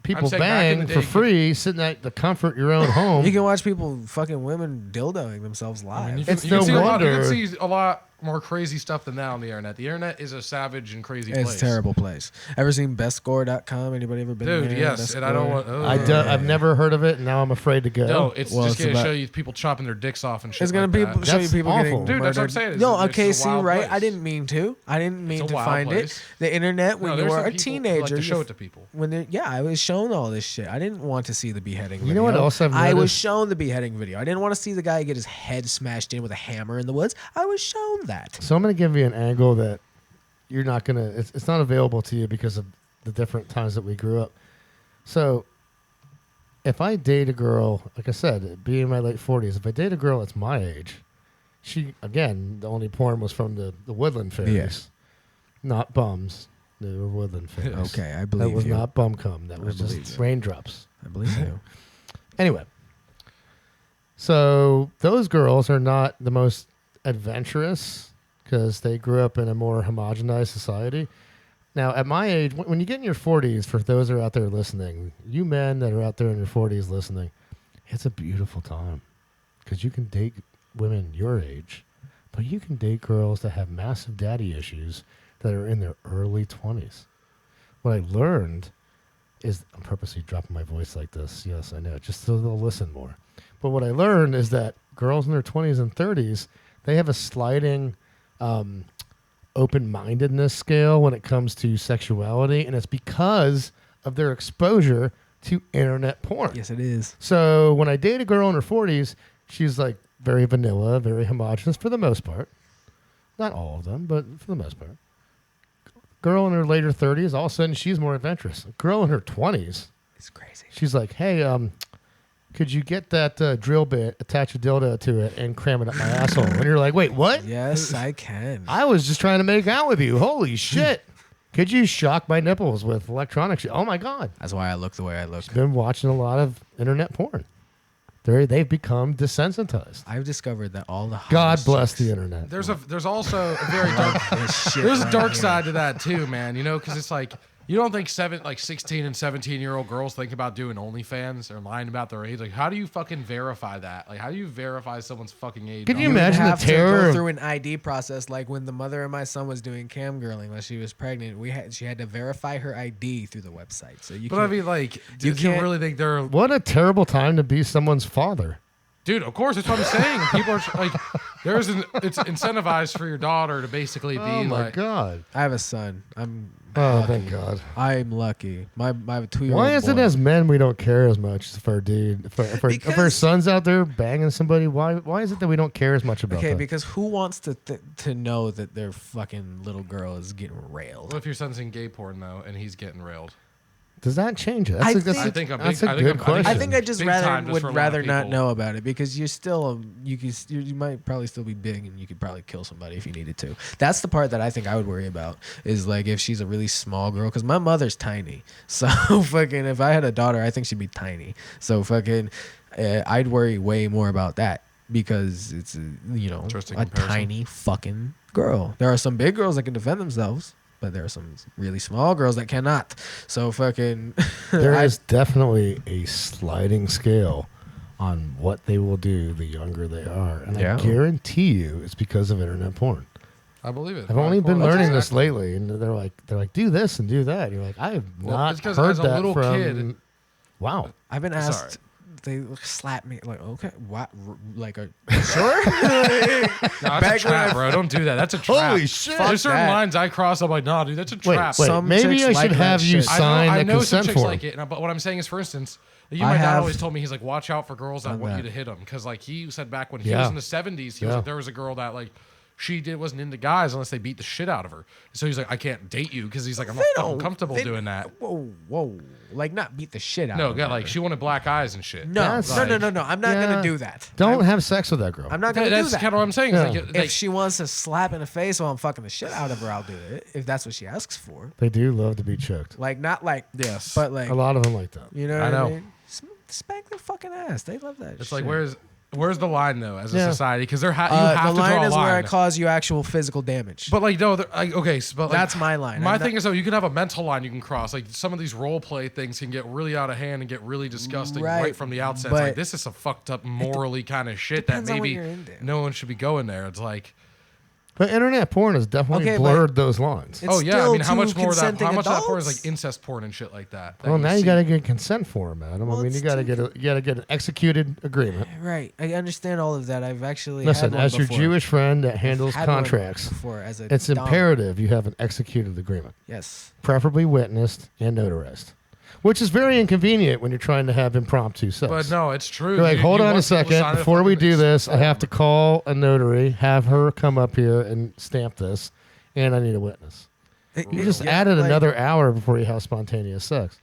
people saying back in bang the for day, free, sitting at the comfort of your own home. you can watch people fucking women dildoing themselves live. I mean, It's you can no see a lot. You wonder- can see a lot more crazy stuff than that on the internet. The internet is a savage and crazy It's place. a terrible place. Ever seen bestscore.com? Anybody ever been Dude, there? yes. And I don't want. I've never heard of it, and now I'm afraid to go. No, it's Well, just it's going to about- show you people chopping their dicks off and shit. It's gonna like be that. show you That's people awful. getting Dude, that's what I'm murdered. saying. It's No, a- it's okay, just a see, wild right? place. I didn't mean to. I didn't mean It's a to wild find place. it. The internet when No, you there's were some a people who teenager, like to show it to people. I was shown all this shit. I didn't want to see the beheading video. You know what else I've I was noticed? shown the beheading video. I didn't want to see the guy get his head smashed in with a hammer in the woods. I was shown that. So I'm going to give you an angle that you're not going to, it's not available to you because of the different times that we grew up. So if I date a girl, like I said, being in my late 40s, if I date a girl that's my age, she, again, the only porn was from the woodland fairies. Yes. Not bums. They were woodland fairies. Okay, I That believe was you. not bum cum. That was believe just you. raindrops. I believe you. Anyway, so those girls are not the most adventurous because they grew up in a more homogenized society. Now, at my age, when you get in your 40s, for those that are out there listening, you men that are out there in your 40s listening, it's a beautiful time because you can date women your age, but you can date girls that have massive daddy issues that are in their early 20s. What I learned is, I'm purposely dropping my voice like this. Yes, I know, just so they'll listen more. But what I learned is that girls in their 20s and 30s, they have a sliding open-mindedness scale when it comes to sexuality, and it's because of their exposure to internet porn. Yes, it is. So when I date a girl in her 40s, she's like very vanilla, very homogenous for the most part. Not all of them, but for the most part. Girl in her later 30s, all of a sudden she's more adventurous. A girl in her 20s, It's crazy. she's like, hey, could you get that drill bit, attach a dildo to it, and cram it up my asshole? And you're like, wait, what? Yes, I can. I was just trying to make out with you. Holy shit. Could you shock my nipples with electronic shit? Oh, my God. That's why I look the way I look. Been watching a lot of internet porn. They've become desensitized. I've discovered that all the God hottest bless chicks- the internet. There's also a very dark. This shit There's a right dark here. side to that too, man. You know, because it's like you don't think 16 and 17-year-old girls think about doing OnlyFans or lying about their age. Like, how do you fucking verify that? Like, how do you verify someone's fucking age? Could you You would imagine the have to terror go of- through an ID process, like when the mother of my son was doing cam girling when she was pregnant. She had to verify her ID through the website. So you. But I mean, like, do you can't- really think they're? What a terrible time to be someone's father. Dude, of course, that's what I'm saying. People are like, it's incentivized for your daughter to basically be Oh, my like, God. I have a son. Oh, thank God. I'm lucky. I have a 2-year-old. Why is it boy. as men we don't care as much for our dude? If our Because- sons out there banging somebody, why is it that we don't care as much about Okay, that? because who wants to know that their fucking little girl is getting railed? what if your son's in gay porn though and he's getting railed? Does that change it? I That's think- I think I'm that's big- a I think good I'm- I think- question. I think I just Big time just would for a lot of rather not people. know about it because you're still you might probably still be big and you could probably kill somebody if you needed to. That's the part that I think I would worry about is like if she's a really small girl because my mother's tiny. So fucking if I had a daughter, I think she'd be tiny. So fucking I'd worry way more about that because it's Interesting a comparison. tiny fucking girl. There are some big girls that can defend themselves. But there are some really small girls that cannot. So fucking There is definitely a sliding scale on what they will do the younger they are. And Yeah. I guarantee you it's because of internet porn. I believe it. I've only been That's learning this exactly- lately, and they're like, do this and do that. And you're like, I have Well, not it's 'cause heard as a that little from. kid- Wow. I've been Sorry. asked. They slap me like, okay, what? Like a sure? No, Back that's a when trap, I- bro. Don't do that. That's a trap. Holy shit. There's certain that. lines I cross. I'm like, nah, dude, that's a Wait, trap. wait. Some Maybe chicks I should like that have you shit. sign I a know some consent chicks form. like it, but what I'm saying is, for instance, I my dad have always told me, he's like, watch out for girls that done want you that. to hit them, because like he said back when he Yeah. was in the 70s, he was Yeah. like, there was a girl that like wasn't into guys unless they beat the shit out of her. So he's like, I can't date you because he's like, I'm not fucking comfortable doing that. Whoa, like not beat the shit out. No, of yeah, her. like she wanted black eyes and shit. no, That's no. I'm not Yeah. gonna do that. Don't have sex with that girl. I'm not gonna do That's that. kind of what I'm saying. Yeah. It's like, If she wants to slap in the face while I'm fucking the shit out of her, I'll do it. If that's what she asks for. They do love to be choked. Like not like Yes. but like A lot of them like that. you know. I What know. I mean? Spank their fucking ass. They love that. it's shit. like, where's the line though as a Yeah. society? Because you the have to line draw a is line. where I cause you actual physical damage. But like no, like, okay, but like, That's my line. My I'm thing not- is though, you can have a mental line you can cross. Like some of these role play things can get really out of hand and get really disgusting right, Right, from the outset. but It's like this is some fucked up morally kind of shit that depends on what maybe you're into. no one should be going there. It's like, But internet porn has definitely Okay, but- blurred those lines. It's oh yeah, I still mean, how two much more of that? consenting How much of that porn is adults. like incest porn and shit like that? Well, now you see. got to get consent for them, Adam. Well, I mean, it's you got to too- get an executed agreement. Right. I understand all of that. I've actually Listen, had one as your before. Jewish friend that handles Had one contracts, before as a it's dom. imperative you have an executed agreement, Yes. preferably witnessed and notarized, which is very inconvenient when you're trying to have impromptu sex. But no, it's true. You're like, hold you on a want people to second. sign a Before we fucking do this, I have to form. call a notary, have her come up here and stamp this, and I need a witness. You just added another hour before you have spontaneous sex.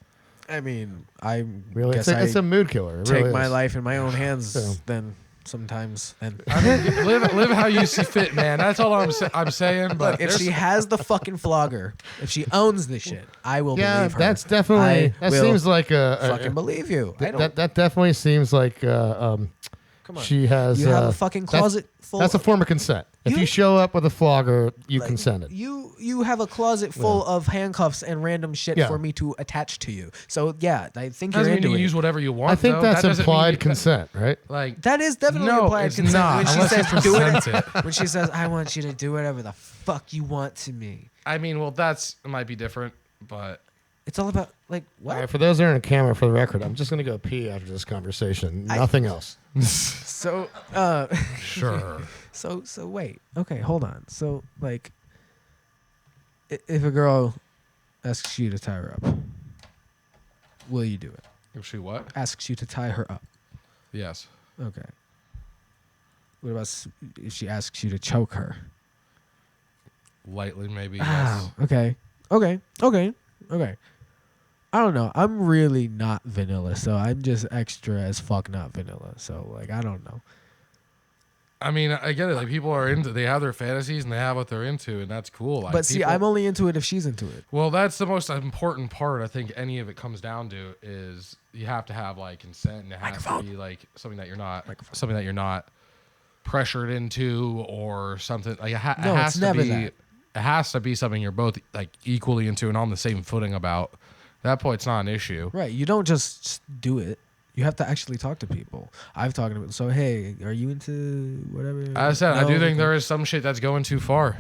I mean, I Really, guess it's a mood killer. It take really my is. life in my own hands. Yeah. Then sometimes, and I mean, live how you see fit, man. That's all I'm saying. But look, if there's- she has the fucking flogger, if she owns the shit, I will Yeah, believe her. that's definitely. I That will seems like fucking believe you. I don't. that definitely seems like Come on. she has. You have a fucking that's- closet full. That's a form of consent. If You- you show up with a flogger, you like, consented. You have a closet full of handcuffs and random shit Yeah. for me to attach to you. So yeah, I think doesn't you're mean into you it. use whatever you want. I think though. that's That doesn't mean implied you- consent, right? Like That is definitely no, implied it's consent. not. When she Unless says you do consent it, it. when she says I want you to do whatever the fuck you want to me. I mean, well, it might be different, but It's all about like All what? right, for those that are on camera, for the record, I'm just gonna go pee after this conversation. Nothing else. So sure. so wait. Okay, hold on. So like if a girl asks you to tie her up, will you do it? If she what? Asks you to tie her up. Yes. Okay. What about if she asks you to choke her? Lightly, maybe. Ah, Yes. okay. I don't know. I'm really not vanilla, so I'm just extra as fuck not vanilla. So like, I don't know. I mean, I get it. Like people are into, they have their fantasies and they have what they're into, and that's cool. Like, But see, I'm only into it if she's into it. well, that's the most important part. I think any of it comes down to is you have to have like consent, and it has to be like something that you're not pressured into or something. Like it has to be. It has to be something you're both like equally into and on the same footing about. At that point, it's not an issue. Right. You don't just do it. You have to actually talk to people. I've talked to people. So, hey, are you into whatever? As I said, I do think there is some shit that's going too far.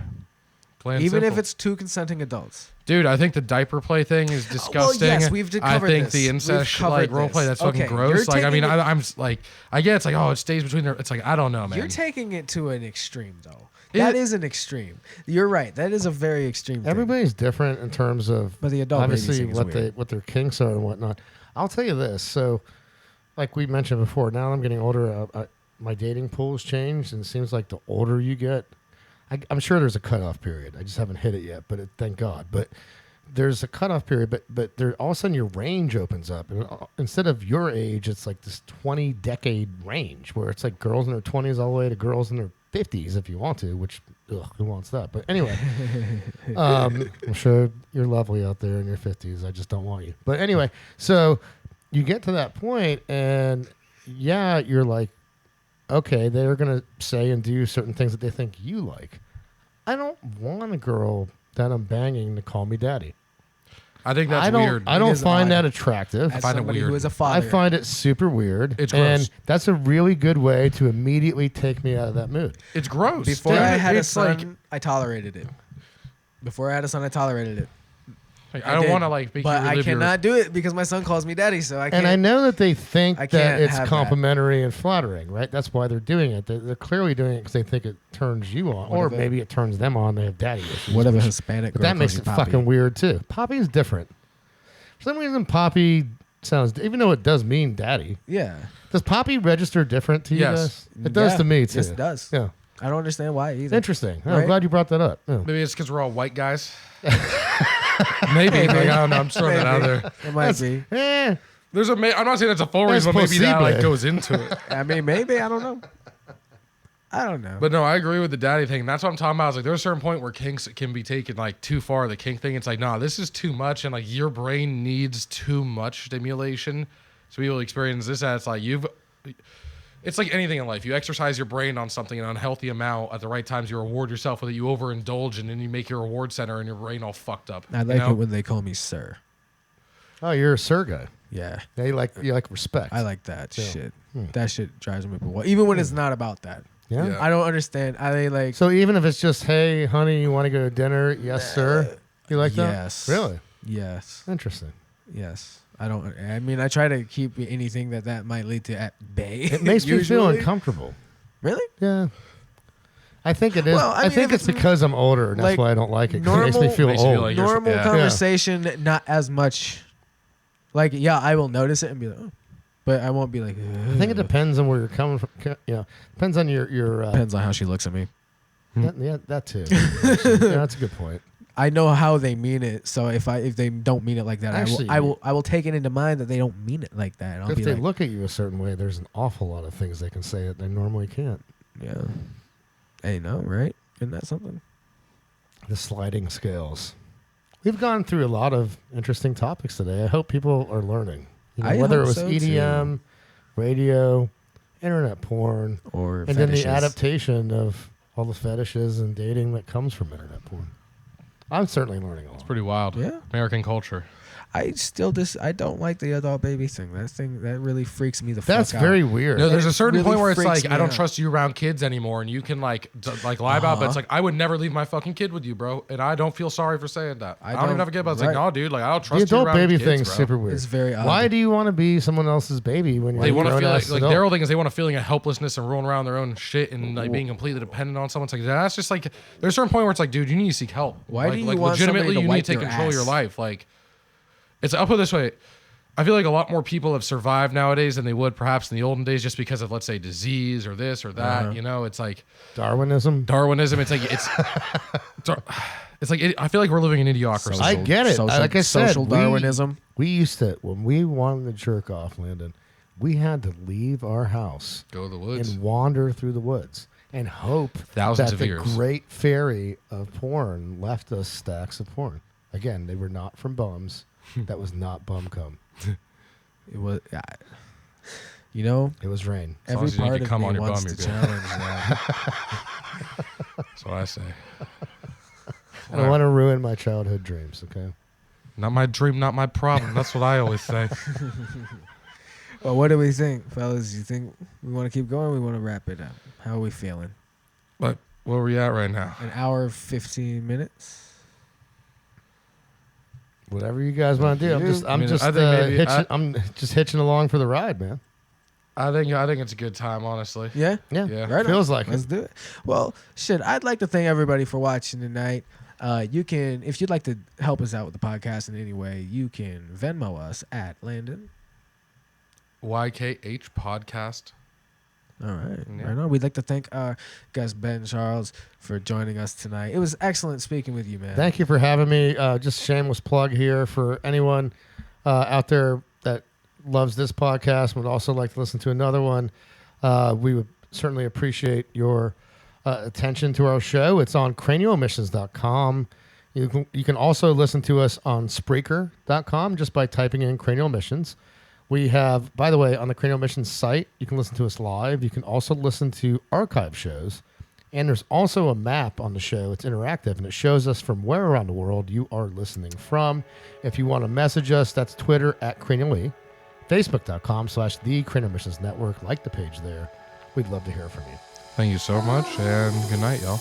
Even if it's two consenting adults. Dude, I think the diaper play thing is disgusting. Well, yes, we've covered I think this. the incest like role play, that's fucking gross. Like, I mean, I'm like, I get it's like, oh, it stays between their. It's like, I don't know, man. You're taking it to an extreme, though. That is an extreme. You're right. That is a very extreme thing. Everybody's different in terms of but the adult obviously what their kinks are and whatnot. I'll tell you this. So, like we mentioned before, now I'm getting older. My dating pool has changed, and it seems like the older you get, I'm sure there's a cutoff period. I just haven't hit it yet, but thank God. But there's a cutoff period, but there all of a sudden your range opens up, and instead of your age, it's like this 20-decade range where it's like girls in their 20s all the way to girls in their 50s if you want to, which who wants that? But anyway, I'm sure you're lovely out there in your 50s. I just don't want you. But anyway, so you get to that point, and yeah, you're like, okay, they're going to say and do certain things that they think you like. I don't want a girl that I'm banging to call me daddy. I think that's weird. I don't find that attractive. I find it weird. Who is a father. I find it super weird. It's gross. And that's a really good way to immediately take me out of that mood. It's gross. Before I had a son, I tolerated it. Before I had a son, I tolerated it. Like, I don't want to like make but you relive I cannot do it because my son calls me daddy, so I can't. And I know that they think that it's have complimentary and flattering, right? That's why they're doing it. They're clearly doing it because they think it turns you on, or maybe it turns them on. They have daddy issues. What if a Hispanic But girl that makes calls it you Poppy? fucking weird too. Poppy is different. For some reason, Poppy sounds, even though it does mean daddy. Yeah. Does Poppy register different to you guys? It does to me too. Yes, it does. Yeah. I don't understand why either. Interesting. Right? I'm glad you brought that up. Yeah. Maybe it's because we're all white guys. Maybe. Like, I don't know. I'm throwing it out there. It might be. There's I'm not saying it's a full reason, but maybe that like goes into it. I mean, maybe. I don't know. I don't know. But no, I agree with the daddy thing. That's what I'm talking about. It's like there's a certain point where kinks can be taken like too far. The kink thing, it's like, nah, this is too much, and like your brain needs too much stimulation. So people experience this as like it's like anything in life. You exercise your brain on something an unhealthy amount at the right times. You reward yourself with it. You overindulge, and then you make your reward center and your brain all fucked up. I like it when they call me sir. Oh, you're a sir guy. Yeah. Yeah, you like respect. I like that shit. That shit drives me up a wall. Even when it's not about that. Yeah. I don't understand. I like. So even if it's just, hey, honey, you want to go to dinner? Yes, sir. You like that? Yes. Really? Yes. Interesting. Yes. I don't. I mean, I try to keep anything that might lead to at bay. It makes me feel uncomfortable. Really? Yeah. I think it is. Well, I mean, think it's because I'm older, and that's like why I don't like it. It makes me normal- feel Makes you feel old. like Normal yeah. conversation, not as much. Like, yeah, I will notice it and be like, oh. But I won't be like. I think it depends on where you're coming from. Depends on your. Depends on how she looks at me. That too. Yeah, that's a good point. I know how they mean it, so if they don't mean it like that, Actually, I will take it into mind that they don't mean it like that. And I'll If be they like, look at you a certain way, there's an awful lot of things they can say that they normally can't. yeah, hey, no, right? Isn't that something? The sliding scales. We've gone through a lot of interesting topics today. I hope people are learning. I whether it hope was so, EDM, radio, internet porn, Or and fetishes. then the adaptation of all the fetishes and dating that comes from internet porn. I'm certainly learning a lot. It's pretty wild. Yeah. American culture. I don't like the adult baby thing. That really freaks me the fuck out. That's very weird. No, there's It a certain really point where it's freaks like me I don't out. trust you around kids anymore, and you can like lie about, but it's like I would never leave my fucking kid with you, bro, and I don't feel sorry for saying that. I don't even have a kid, but it's like, no, dude, like I don't The trust you adult around baby kids, thing's bro. super weird. It's very odd. Why do you want to be someone else's baby when you're They want to your feel own like ass adult? their whole thing is they want a feeling of helplessness and rolling around their own shit and like being completely dependent on someone. It's like that's just like there's a certain point where it's like, dude, you need to seek help. Why like, do you like want somebody legitimately to you wipe need to take your control of your ass? life? Like it's I'll put it this way. I feel like a lot more people have survived nowadays than they would perhaps in the olden days just because of, let's say, disease or this or that. You know, it's like Darwinism. Darwinism. It's like It's like I feel like we're living in idiocracy. I get it. Like I said, social Darwinism. We used to, when we wanted to jerk off, Landon, we had to leave our house, Go to the woods. and wander through the woods and hope Thousands that of the years. great fairy of porn left us stacks of porn. Again, they were not from bums. That was not bum cum. It was, you know, It was rain. As long every as you didn't part get of cum me on your wants bum, to you're good. challenge that. That's what I say. I don't want to ruin my childhood dreams, okay? Not my dream, not my problem. That's what I always say. Well, what do we think, fellas? You think we want to keep going? We want to wrap it up. How are we feeling? But where are we at right now? An hour, 15 minutes. Whatever you guys want to do. I'm just hitching along for the ride, man. I think it's a good time, honestly. Yeah? Yeah, Yeah. feels like Let's it. do it. Well, shit, I'd like to thank everybody for watching tonight. You can, if you'd like to help us out with the podcast in any way, you can Venmo us at Landon. YKH podcast. All right. Yeah. Right on. We'd like to thank our guest, Ben Charles, for joining us tonight. It was excellent speaking with you, man. Thank you for having me. Just shameless plug here for anyone out there that loves this podcast and would also like to listen to another one. We would certainly appreciate your attention to our show. It's on cranialomissions.com. You can also listen to us on Spreaker.com just by typing in Cranial Missions. We have, by the way, on the Cranial Missions site, you can listen to us live. You can also listen to archive shows. And there's also a map on the show. It's interactive, and it shows us from where around the world you are listening from. If you want to message us, that's Twitter at CranialE, Facebook.com/The Cranial Missions Network. Like the page there. We'd love to hear from you. Thank you so much, and good night, y'all.